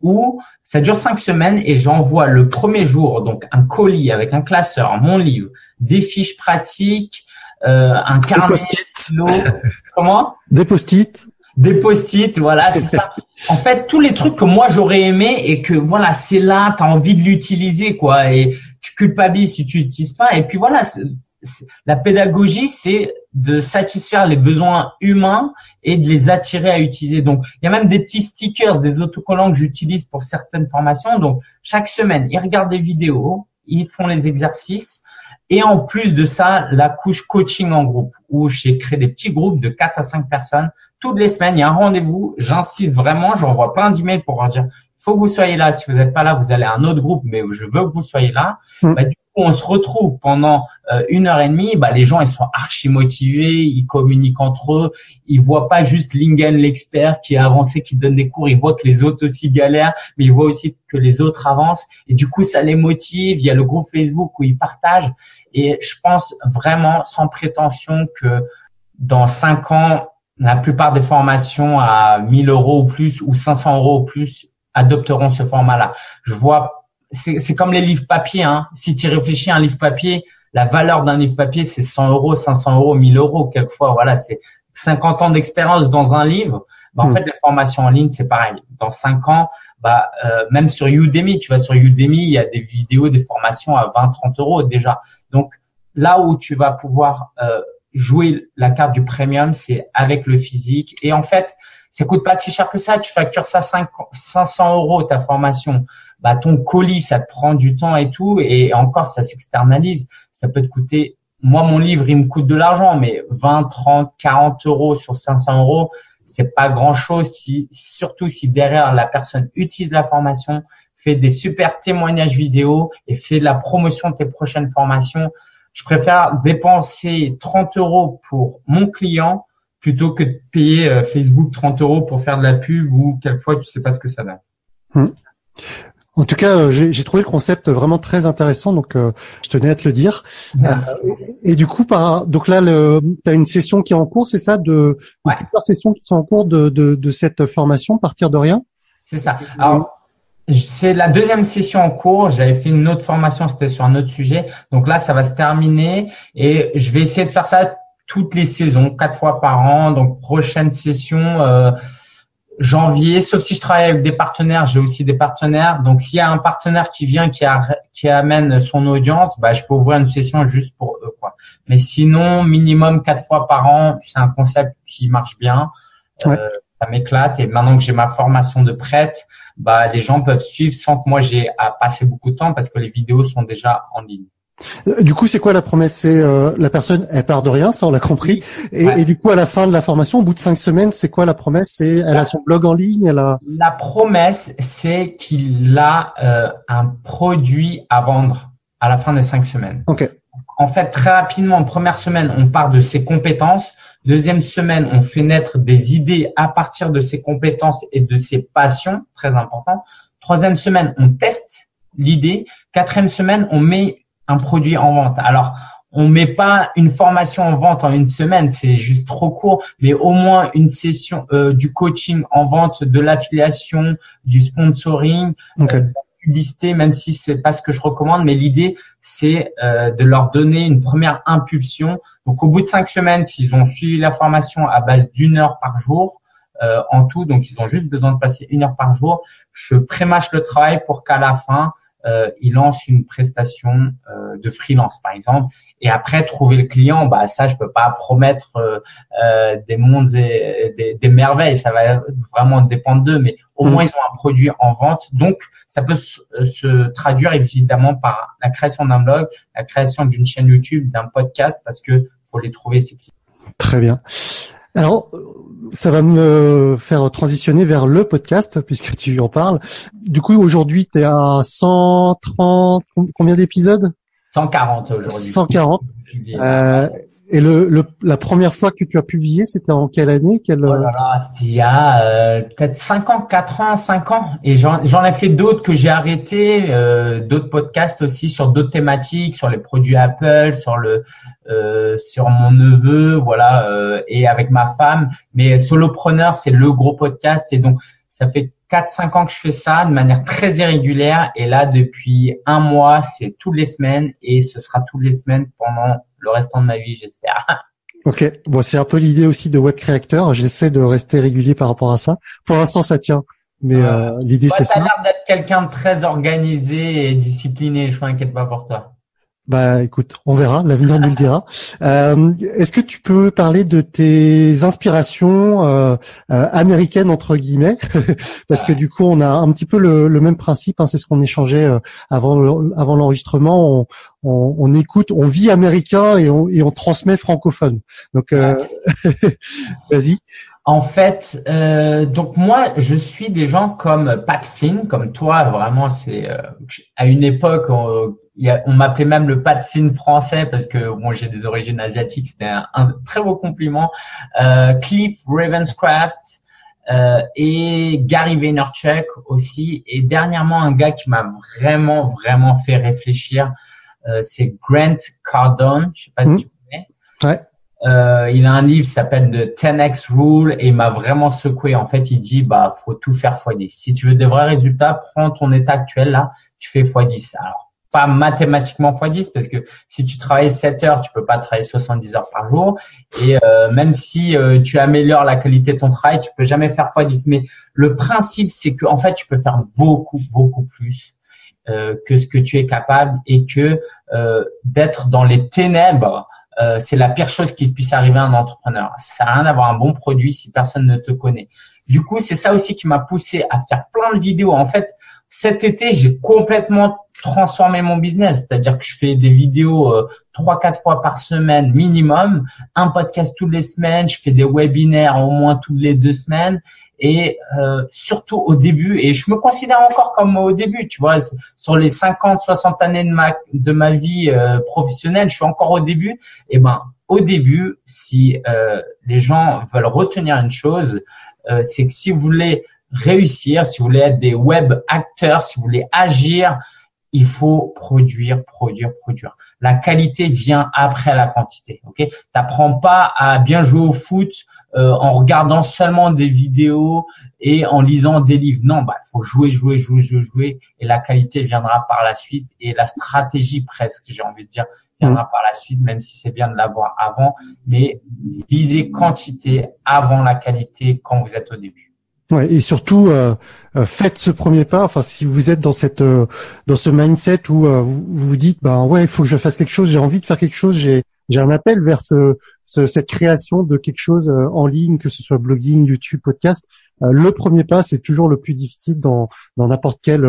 où ça dure 5 semaines et j'envoie le premier jour donc un colis avec un classeur, mon livre, des fiches pratiques, un carnet, comment? Des post-it. Des post-it, voilà, c'est ça. En fait, tous les trucs que moi j'aurais aimé et que voilà, c'est là, t'as envie de l'utiliser, quoi, et tu culpabilises si tu l'utilises pas. Et puis voilà, la pédagogie, c'est de satisfaire les besoins humains et de les attirer à utiliser. Donc, il y a même des petits stickers, des autocollants que j'utilise pour certaines formations. Donc, chaque semaine, ils regardent des vidéos, ils font les exercices. Et en plus de ça, la couche coaching en groupe, où j'ai créé des petits groupes de 4 à 5 personnes. Toutes les semaines, il y a un rendez-vous. J'insiste vraiment, j'envoie plein d'emails pour leur dire, il faut que vous soyez là. Si vous n'êtes pas là, vous allez à un autre groupe, mais je veux que vous soyez là. Du coup, on se retrouve pendant 1h30. Les gens, ils sont archi motivés, ils communiquent entre eux. Ils voient pas juste Lingen, l'expert qui est avancé, qui donne des cours. Ils voient que les autres aussi galèrent, mais ils voient aussi que les autres avancent. Et du coup, ça les motive. Il y a le groupe Facebook où ils partagent. Et je pense vraiment, sans prétention, que dans 5 ans, la plupart des formations à 1 000 € ou plus ou 500 € ou plus adopteront ce format-là. Je vois, c'est comme les livres papier, hein. Si tu réfléchis à un livre papier, la valeur d'un livre papier, c'est 100 €, 500 €, 1 000 € quelquefois. Voilà, c'est 50 ans d'expérience dans un livre. En fait, la formation en ligne, c'est pareil. Dans 5 ans, même sur Udemy, tu vas sur Udemy, il y a des vidéos, des formations à 20, 30 € déjà. Donc, là où tu vas pouvoir jouer la carte du premium, c'est avec le physique. Et en fait, ça coûte pas si cher que ça. Tu factures ça 500 € ta formation. Ton colis, ça te prend du temps et tout. Et encore, ça s'externalise. Ça peut te coûter, moi, mon livre, il me coûte de l'argent, mais 20, 30, 40 € sur 500 €, c'est pas grand chose surtout si derrière la personne utilise la formation, fait des super témoignages vidéo et fait de la promotion de tes prochaines formations. Je préfère dépenser 30 € pour mon client plutôt que de payer Facebook 30 € pour faire de la pub ou quelquefois tu sais pas ce que ça donne. En tout cas, j'ai trouvé le concept vraiment très intéressant, donc je tenais à te le dire. Et du coup, donc là, tu as une session qui est en cours, c'est ça, plusieurs sessions qui sont en cours de cette formation, partir de rien. C'est ça. Alors, c'est la deuxième session en cours. J'avais fait une autre formation, c'était sur un autre sujet. Donc là, ça va se terminer et je vais essayer de faire ça toutes les saisons, 4 fois par an. Donc prochaine session janvier, sauf si je travaille avec des partenaires, j'ai aussi des partenaires. Donc s'il y a un partenaire qui vient, qui amène son audience, je peux ouvrir une session juste pour eux, quoi. Mais sinon, minimum 4 fois par an, c'est un concept qui marche bien. Ça m'éclate. Et maintenant que j'ai ma formation de prête, les gens peuvent suivre sans que moi j'ai à passer beaucoup de temps parce que les vidéos sont déjà en ligne. Du coup, c'est quoi la promesse? C'est la personne, elle part de rien, ça on l'a compris. Et du coup, à la fin de la formation, au bout de 5 semaines, c'est quoi la promesse? C'est elle a son blog en ligne, La promesse, c'est qu'il a un produit à vendre à la fin des 5 semaines. Ok. En fait, très rapidement, première semaine, on part de ses compétences. Deuxième semaine, on fait naître des idées à partir de ses compétences et de ses passions, très important. Troisième semaine, on teste l'idée. Quatrième semaine, on met un produit en vente. Alors, on met pas une formation en vente en une semaine, c'est juste trop court, mais au moins une session du coaching en vente, de l'affiliation, du sponsoring, Okay. de la publicité, même si c'est pas ce que je recommande, mais l'idée c'est de leur donner une première impulsion. Donc au bout de 5 semaines, s'ils ont suivi la formation à base d'1 heure par jour en tout, donc ils ont juste besoin de passer 1 heure par jour, je prémâche le travail pour qu'à la fin il lance une prestation de freelance par exemple, et après trouver le client, bah ça je peux pas promettre des mondes et des merveilles, ça va vraiment dépendre d'eux, mais au moins ils ont un produit en vente, donc ça peut se traduire évidemment par la création d'un blog, la création d'une chaîne YouTube, d'un podcast, parce que faut les trouver ces clients. Très bien. Alors, ça va me faire transitionner vers le podcast, puisque tu en parles. Du coup, aujourd'hui, tu es à 130, combien d'épisodes? 140 aujourd'hui. 140. Et la première fois que tu as publié, c'était en quelle année? Oh là là, c'était il y a peut-être 5 ans, 4 ans, 5 ans. Et j'en ai fait d'autres que j'ai arrêtés, d'autres podcasts aussi sur d'autres thématiques, sur les produits Apple, sur mon neveu, voilà, et avec ma femme. Mais Solopreneur, c'est le gros podcast. Et donc, ça fait 4-5 ans que je fais ça de manière très irrégulière. Et là, depuis 1 mois, c'est toutes les semaines et ce sera toutes les semaines pendant le restant de ma vie, j'espère. Ok. Bon, c'est un peu l'idée aussi de Web Créateur. J'essaie de rester régulier par rapport à ça. Pour l'instant, ça tient. Mais l'idée, c'est ça. Tu as l'air d'être quelqu'un de très organisé et discipliné. Je m'inquiète pas pour toi. Bah, écoute, on verra. L'avenir nous le dira. Est-ce que tu peux parler de tes inspirations américaines entre guillemets, parce que du coup, on a un petit peu le même principe. Hein, c'est ce qu'on échangeait avant l'enregistrement. On écoute, on vit américain et on transmet francophone. Donc, vas-y. En fait, donc moi, je suis des gens comme Pat Flynn, comme toi. Vraiment, c'est à une époque, on m'appelait même le Pat Flynn français parce que bon, j'ai des origines asiatiques. C'était un très beau compliment. Cliff Ravenscraft et Gary Vaynerchuk aussi. Et dernièrement, un gars qui m'a vraiment fait réfléchir, c'est Grant Cardone. Je sais pas si tu connais. Ouais. Il a un livre qui s'appelle The 10X Rule et il m'a vraiment secoué. En fait, il dit, bah, faut tout faire x10. Si tu veux de vrais résultats, prends ton état actuel là, tu fais x10. Alors, pas mathématiquement x10 parce que si tu travailles 7 heures, tu peux pas travailler 70 heures par jour. Et même si tu améliores la qualité de ton travail, tu peux jamais faire x10. Mais le principe, c'est que en fait, tu peux faire beaucoup plus que ce que tu es capable et que d'être dans les ténèbres. C'est la pire chose qui puisse arriver à un entrepreneur. Ça sert à rien d'avoir un bon produit si personne ne te connaît. Du coup, c'est ça aussi qui m'a poussé à faire plein de vidéos. En fait, cet été, j'ai complètement transformé mon business. C'est-à-dire que je fais des vidéos 3-4 fois par semaine minimum, un podcast toutes les semaines, je fais des webinaires au moins toutes les 2 semaines. Et surtout au début, et je me considère encore comme au début, tu vois, sur les 50-60 années de ma vie professionnelle, je suis encore au début. Et ben, au début, si les gens veulent retenir une chose, c'est que si vous voulez réussir, si vous voulez être des web acteurs, si vous voulez agir, il faut produire. La qualité vient après la quantité. Ok, t'apprends pas à bien jouer au foot en regardant seulement des vidéos et en lisant des livres. Non, bah faut jouer et la qualité viendra par la suite et la stratégie presque, j'ai envie de dire, viendra par la suite, même si c'est bien de l'avoir avant. Mais visez quantité avant la qualité quand vous êtes au début. Ouais, et surtout faites ce premier pas. Enfin, si vous êtes dans ce mindset où vous vous dites, ben ouais, il faut que je fasse quelque chose, j'ai envie de faire quelque chose, j'ai un appel vers cette création de quelque chose en ligne, que ce soit blogging, YouTube, podcast. Le premier pas, c'est toujours le plus difficile dans n'importe quelle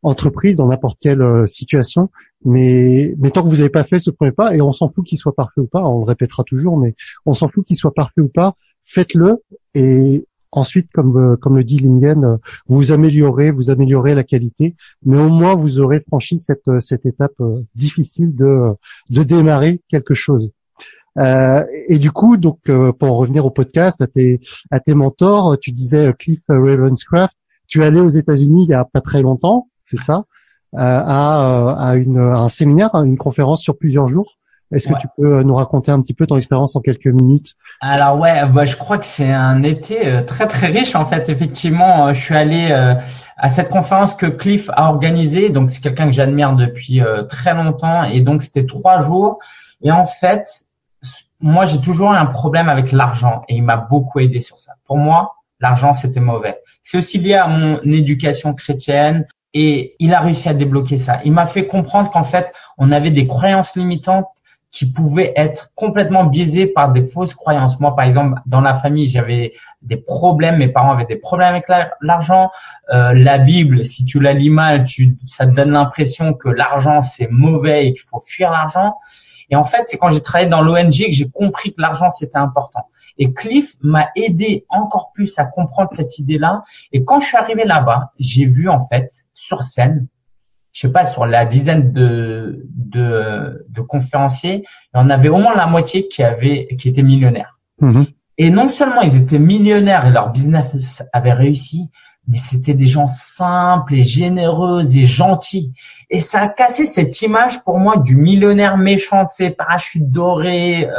entreprise, dans n'importe quelle situation. Mais tant que vous n'avez pas fait ce premier pas, et on s'en fout qu'il soit parfait ou pas, on le répétera toujours, mais on s'en fout qu'il soit parfait ou pas, faites-le et ensuite, comme le dit Lingen, vous améliorez la qualité, mais au moins vous aurez franchi cette étape difficile de démarrer quelque chose. Et du coup, donc pour en revenir au podcast, à tes mentors, tu disais Cliff Ravenscraft. Tu es allé aux États-Unis il y a pas très longtemps, c'est ça, à un séminaire, une conférence sur plusieurs jours. Est-ce que tu peux nous raconter un petit peu ton expérience en quelques minutes? Alors je crois que c'est un été très très riche en fait. Effectivement, je suis allé à cette conférence que Cliff a organisée. Donc c'est quelqu'un que j'admire depuis très longtemps et donc c'était 3 jours. Et en fait, moi j'ai toujours eu un problème avec l'argent et il m'a beaucoup aidé sur ça. Pour moi, l'argent c'était mauvais. C'est aussi lié à mon éducation chrétienne et il a réussi à débloquer ça. Il m'a fait comprendre qu'en fait on avait des croyances limitantes qui pouvaient être complètement biaisés par des fausses croyances. Moi, par exemple, dans la famille, j'avais des problèmes, mes parents avaient des problèmes avec l'argent. La Bible, si tu la lis mal, ça te donne l'impression que l'argent, c'est mauvais et qu'il faut fuir l'argent. Et en fait, c'est quand j'ai travaillé dans l'ONG que j'ai compris que l'argent, c'était important. Et Cliff m'a aidé encore plus à comprendre cette idée-là. Et quand je suis arrivé là-bas, j'ai vu, en fait, sur scène, je sais pas, sur la dizaine de conférenciers, il y en avait au moins la moitié qui étaient millionnaires. Mmh. Et non seulement ils étaient millionnaires et leur business avait réussi, mais c'était des gens simples et généreux et gentils. Et ça a cassé cette image pour moi du millionnaire méchant, tu sais, parachute doré,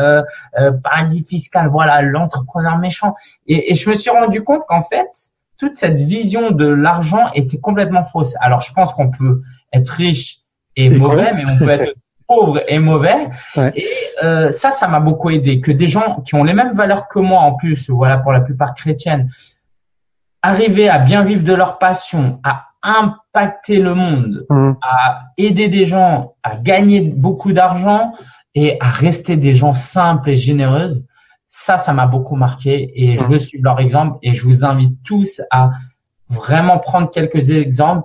paradis fiscal, voilà, l'entrepreneur méchant. Et je me suis rendu compte qu'en fait, toute cette vision de l'argent était complètement fausse. Alors, je pense qu'on peut être riche et mauvais, mais on peut être aussi pauvre et mauvais. Ouais. Et ça m'a beaucoup aidé. Que des gens qui ont les mêmes valeurs que moi, en plus, voilà, pour la plupart chrétiennes, arriver à bien vivre de leur passion, à impacter le monde, à aider des gens, à gagner beaucoup d'argent et à rester des gens simples et généreuses. Ça m'a beaucoup marqué et je veux suivre leur exemple et je vous invite tous à vraiment prendre quelques exemples.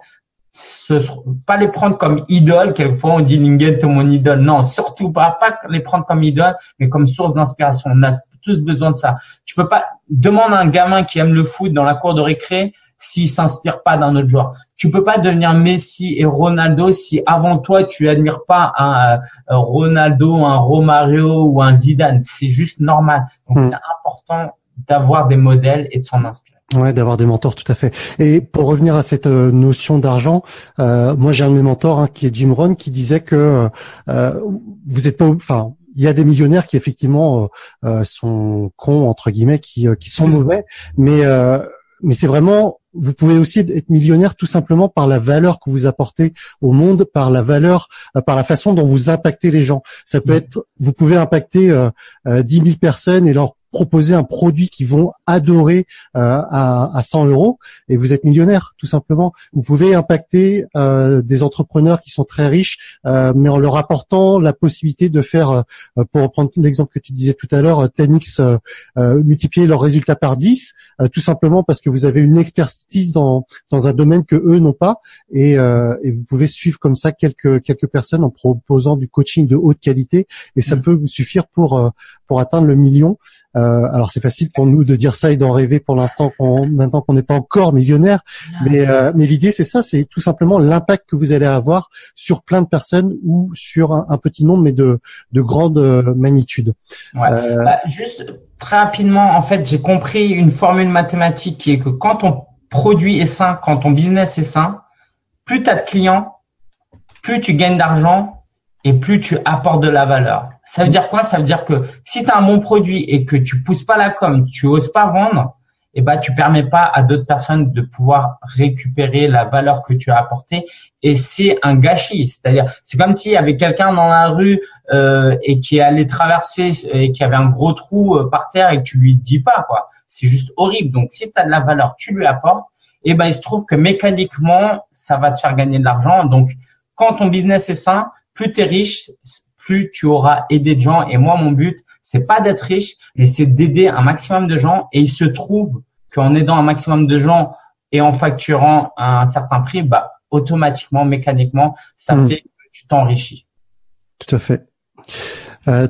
Pas les prendre comme idole. Quelquefois, on dit Lingen, t'es mon idole. Non, surtout pas les prendre comme idole, mais comme source d'inspiration. On a tous besoin de ça. Tu peux pas, demande à un gamin qui aime le foot dans la cour de récré s'il s'inspire pas d'un autre joueur. Tu peux pas devenir Messi et Ronaldo si avant toi tu admires pas un Ronaldo, un Romario ou un Zidane. C'est juste normal. Donc c'est important d'avoir des modèles et de s'en inspirer. Ouais, d'avoir des mentors, tout à fait. Et pour revenir à cette notion d'argent, moi j'ai un de mes mentors qui est Jim Rohn qui disait que vous êtes pas, enfin, il y a des millionnaires qui effectivement sont cons entre guillemets, qui sont mauvais, mais c'est vraiment, vous pouvez aussi être millionnaire tout simplement par la valeur que vous apportez au monde, par la valeur, par la façon dont vous impactez les gens. Ça peut être, vous pouvez impacter 10 000 personnes et leur proposer un produit qu'ils vont adorer à 100 € et vous êtes millionnaire tout simplement. Vous pouvez impacter des entrepreneurs qui sont très riches, mais en leur apportant la possibilité de faire, pour reprendre l'exemple que tu disais tout à l'heure, 10x, multiplier leurs résultats par 10, tout simplement parce que vous avez une expertise dans un domaine que eux n'ont pas, et vous pouvez suivre comme ça quelques personnes en proposant du coaching de haute qualité, et ça peut vous suffire pour atteindre le million. Alors c'est facile pour nous de dire ça et d'en rêver pour l'instant, maintenant qu'on n'est pas encore millionnaire, mais l'idée c'est ça, c'est tout simplement l'impact que vous allez avoir sur plein de personnes ou sur un petit nombre, mais de grande magnitude. Ouais. Juste très rapidement, en fait, j'ai compris une formule mathématique qui est que quand ton produit est sain, quand ton business est sain, plus tu as de clients, plus tu gagnes d'argent et plus tu apportes de la valeur. Ça veut dire quoi? Ça veut dire que si tu as un bon produit et que tu pousses pas la com, tu oses pas vendre, tu permets pas à d'autres personnes de pouvoir récupérer la valeur que tu as apportée, et c'est un gâchis. C'est-à-dire, c'est comme s'il y avait quelqu'un dans la rue et qui allait traverser et qui avait un gros trou par terre et que tu lui dis pas, quoi. C'est juste horrible. Donc si tu as de la valeur, tu lui apportes, il se trouve que mécaniquement, ça va te faire gagner de l'argent. Donc quand ton business est sain, plus tu es riche, plus tu auras aidé de gens. Et moi, mon but, c'est pas d'être riche, mais c'est d'aider un maximum de gens. Et il se trouve qu'en aidant un maximum de gens et en facturant un certain prix, automatiquement, mécaniquement, ça fait que tu t'enrichis. Tout à fait.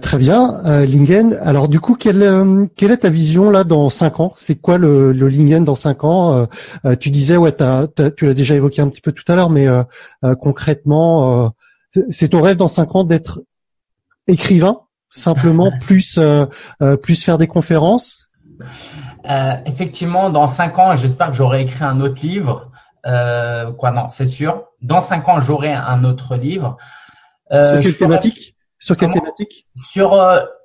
Très bien, Lingen. Alors du coup, quelle est ta vision là dans 5 ans? C'est quoi le Lingen dans 5 ans? Tu disais, tu l'as déjà évoqué un petit peu tout à l'heure, mais concrètement, c'est ton rêve dans 5 ans d'être écrivain, simplement, plus faire des conférences? Effectivement, dans 5 ans, j'espère que j'aurai écrit un autre livre. Non, c'est sûr. Dans 5 ans, j'aurai un autre livre. Sur quelle thématique? Sur quelle thématique? Sur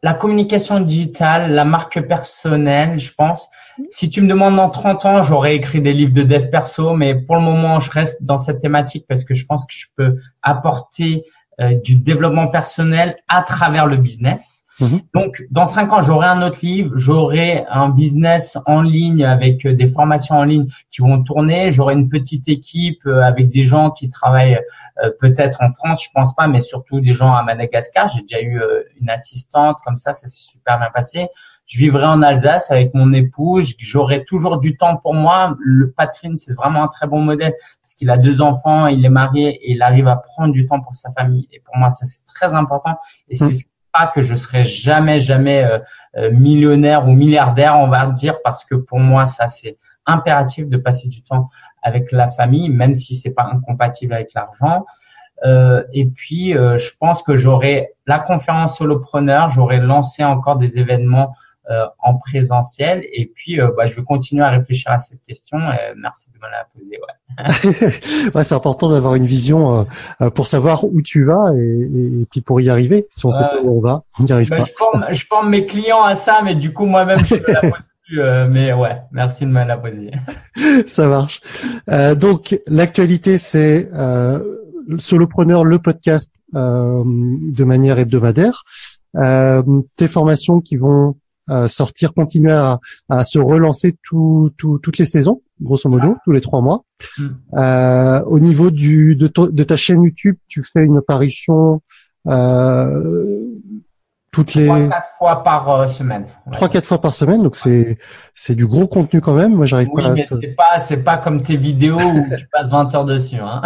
la communication digitale, la marque personnelle, je pense. Si tu me demandes dans 30 ans, j'aurais écrit des livres de dev perso, mais pour le moment, je reste dans cette thématique parce que je pense que je peux apporter du développement personnel à travers le business. Donc, dans 5 ans, j'aurai un autre livre, j'aurai un business en ligne avec des formations en ligne qui vont tourner, j'aurai une petite équipe avec des gens qui travaillent peut-être en France, je pense pas, mais surtout des gens à Madagascar. J'ai déjà eu une assistante comme ça s'est super bien passé. Je vivrai en Alsace avec mon épouse, j'aurai toujours du temps pour moi. Le Patrick, c'est vraiment un très bon modèle parce qu'il a 2 enfants, il est marié et il arrive à prendre du temps pour sa famille. Et pour moi, ça, c'est très important et c'est que je serai jamais millionnaire ou milliardaire, on va dire, parce que pour moi ça c'est impératif de passer du temps avec la famille, même si c'est pas incompatible avec l'argent. Et puis je pense que j'aurai la conférence solopreneur, j'aurai lancé encore des événements en présentiel et puis je vais continuer à réfléchir à cette question. Merci de me la poser. Ouais, c'est important d'avoir une vision pour savoir où tu vas et puis pour y arriver. Si on sait pas où on va, on n'y arrive pas. Je forme mes clients à ça, mais du coup moi-même je me la pose plus. Mais ouais, merci de me la poser. Ça marche. Donc l'actualité c'est Solopreneur, le podcast de manière hebdomadaire. Tes formations qui vont sortir, continuer à se relancer toutes les saisons, grosso modo, tous les 3 mois. Au niveau de ta chaîne YouTube, tu fais une apparition toutes les 3-4 fois par semaine. 3-4 fois par semaine, donc c'est du gros contenu quand même. Moi, j'arrive pas à c'est pas comme tes vidéos où tu passes 20 heures dessus, hein.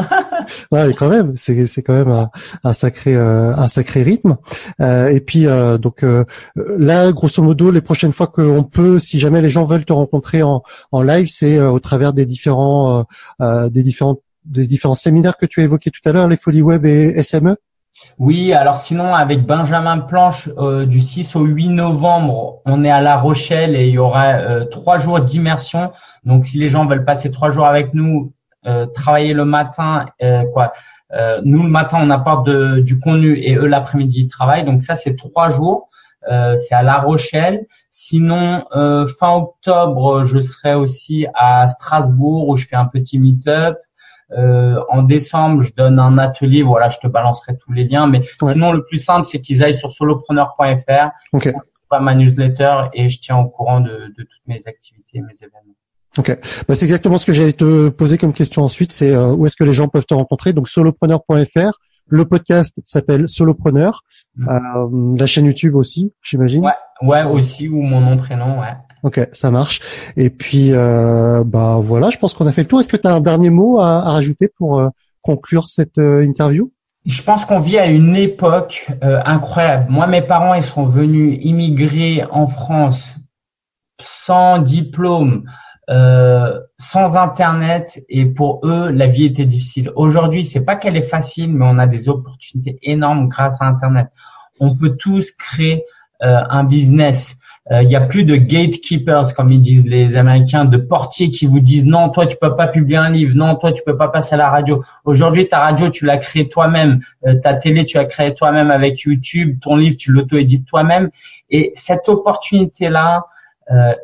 Ouais, quand même, c'est quand même un sacré rythme. Et puis donc là, grosso modo, les prochaines fois qu'on peut, si jamais les gens veulent te rencontrer en live, c'est au travers des différents séminaires que tu as évoqués tout à l'heure, les Folies Web et SME. Oui, alors sinon avec Benjamin Planche du 6 au 8 novembre, on est à La Rochelle et il y aura 3 jours d'immersion. Donc si les gens veulent passer 3 jours avec nous, travailler le matin, nous le matin on apporte du contenu et eux l'après-midi ils travaillent. Donc ça c'est 3 jours. C'est à La Rochelle. Sinon, fin octobre, je serai aussi à Strasbourg où je fais un petit meet-up. En décembre, je donne un atelier. Voilà, je te balancerai tous les liens. Mais sinon, le plus simple, c'est qu'ils aillent sur solopreneur.fr. Okay. Pas ma newsletter et je tiens au courant de toutes mes activités, mes événements. Ok, c'est exactement ce que j'allais te poser comme question ensuite. C'est où est-ce que les gens peuvent te rencontrer. Donc solopreneur.fr. Le podcast s'appelle Solopreneur. La chaîne YouTube aussi, j'imagine. Ouais, aussi, ou mon nom, prénom, ouais. Ok, ça marche. Et puis, voilà, je pense qu'on a fait le tour. Est-ce que tu as un dernier mot à rajouter pour conclure cette interview? Je pense qu'on vit à une époque incroyable. Moi, mes parents, ils sont venus immigrer en France sans diplôme, sans Internet, et pour eux, la vie était difficile. Aujourd'hui, c'est pas qu'elle est facile, mais on a des opportunités énormes grâce à Internet. On peut tous créer un business. Il y a plus de gatekeepers, comme ils disent les Américains, de portiers qui vous disent non, toi tu peux pas publier un livre, non, toi tu peux pas passer à la radio. Aujourd'hui, ta radio tu l'as créée toi-même, ta télé tu l'as créée toi-même avec YouTube, ton livre tu l'auto-édites toi-même. Et cette opportunité-là,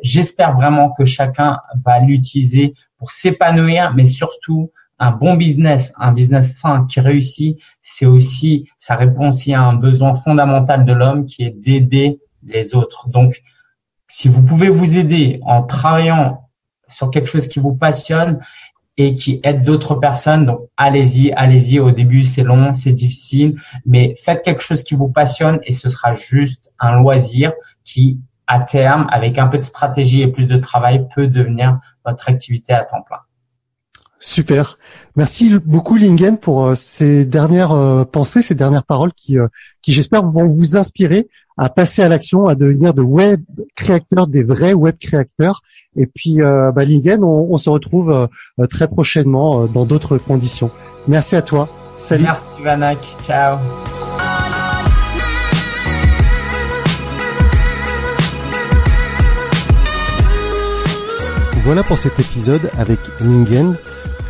j'espère vraiment que chacun va l'utiliser pour s'épanouir, mais surtout un bon business, un business sain qui réussit, ça répond aussi à un besoin fondamental de l'homme qui est d'aider les autres. Donc, si vous pouvez vous aider en travaillant sur quelque chose qui vous passionne et qui aide d'autres personnes, donc allez-y. Au début, c'est long, c'est difficile, mais faites quelque chose qui vous passionne et ce sera juste un loisir qui, à terme, avec un peu de stratégie et plus de travail, peut devenir votre activité à temps plein. Super. Merci beaucoup Lingen pour ces dernières pensées, ces dernières paroles qui j'espère vont vous inspirer à passer à l'action, à devenir de web créateurs, des vrais web créateurs. Et puis Lingen, on se retrouve très prochainement dans d'autres conditions. Merci à toi. Salut. Merci Vanak. Ciao. Voilà pour cet épisode avec Lingen.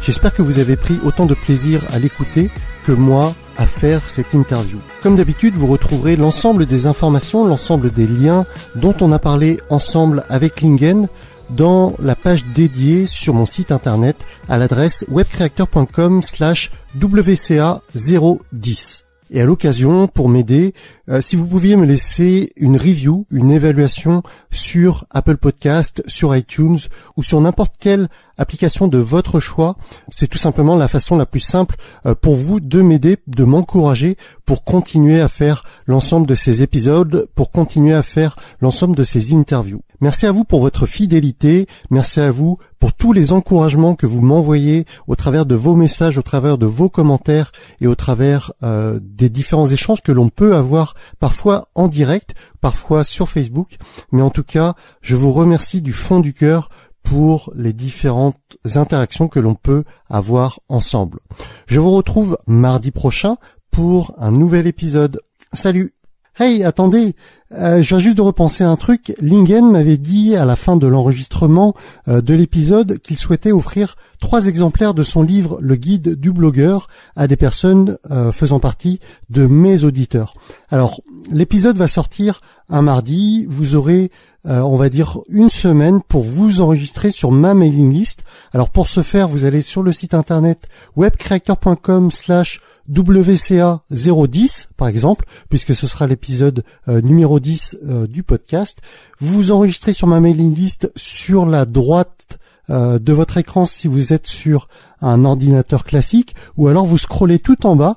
J'espère que vous avez pris autant de plaisir à l'écouter que moi à faire cette interview. Comme d'habitude, vous retrouverez l'ensemble des informations, l'ensemble des liens dont on a parlé ensemble avec Lingen dans la page dédiée sur mon site internet à l'adresse webcreator.com/WCA010. Et à l'occasion, pour m'aider, si vous pouviez me laisser une review, une évaluation sur Apple Podcast, sur iTunes ou sur n'importe quelle application de votre choix, c'est tout simplement la façon la plus simple pour vous de m'aider, de m'encourager pour continuer à faire l'ensemble de ces épisodes, pour continuer à faire l'ensemble de ces interviews. Merci à vous pour votre fidélité, merci à vous pour tous les encouragements que vous m'envoyez au travers de vos messages, au travers de vos commentaires et au travers des différents échanges que l'on peut avoir parfois en direct, parfois sur Facebook. Mais en tout cas, je vous remercie du fond du cœur pour les différentes interactions que l'on peut avoir ensemble. Je vous retrouve mardi prochain pour un nouvel épisode. Salut! Hey, attendez, je viens juste de repenser à un truc. Lingen m'avait dit à la fin de l'enregistrement de l'épisode qu'il souhaitait offrir 3 exemplaires de son livre Le Guide du blogueur à des personnes faisant partie de mes auditeurs. Alors, l'épisode va sortir un mardi. Vous aurez, on va dire, une semaine pour vous enregistrer sur ma mailing list. Alors, pour ce faire, vous allez sur le site internet webcreator.com/WCA010, par exemple, puisque ce sera l'épisode numéro 10 du podcast. Vous vous enregistrez sur ma mailing list sur la droite de votre écran si vous êtes sur un ordinateur classique, ou alors vous scrollez tout en bas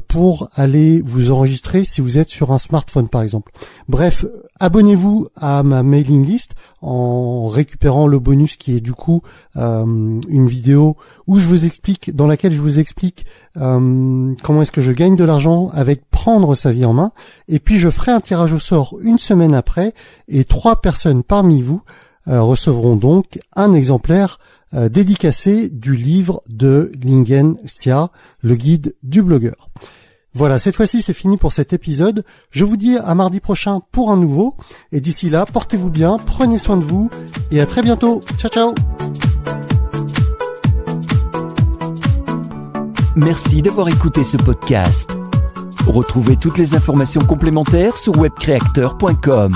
pour aller vous enregistrer si vous êtes sur un smartphone par exemple. Bref, abonnez-vous à ma mailing list en récupérant le bonus qui est du coup une vidéo où dans laquelle je vous explique comment est-ce que je gagne de l'argent avec prendre sa vie en main, et puis je ferai un tirage au sort une semaine après et 3 personnes parmi vous recevront donc un exemplaire dédicacé du livre de Lingen Xia, le guide du blogueur. Voilà, cette fois-ci c'est fini pour cet épisode. Je vous dis à mardi prochain pour un nouveau, et d'ici là, portez-vous bien, prenez soin de vous, et à très bientôt. Ciao ciao. Merci d'avoir écouté ce podcast. Retrouvez toutes les informations complémentaires sur webcreator.com.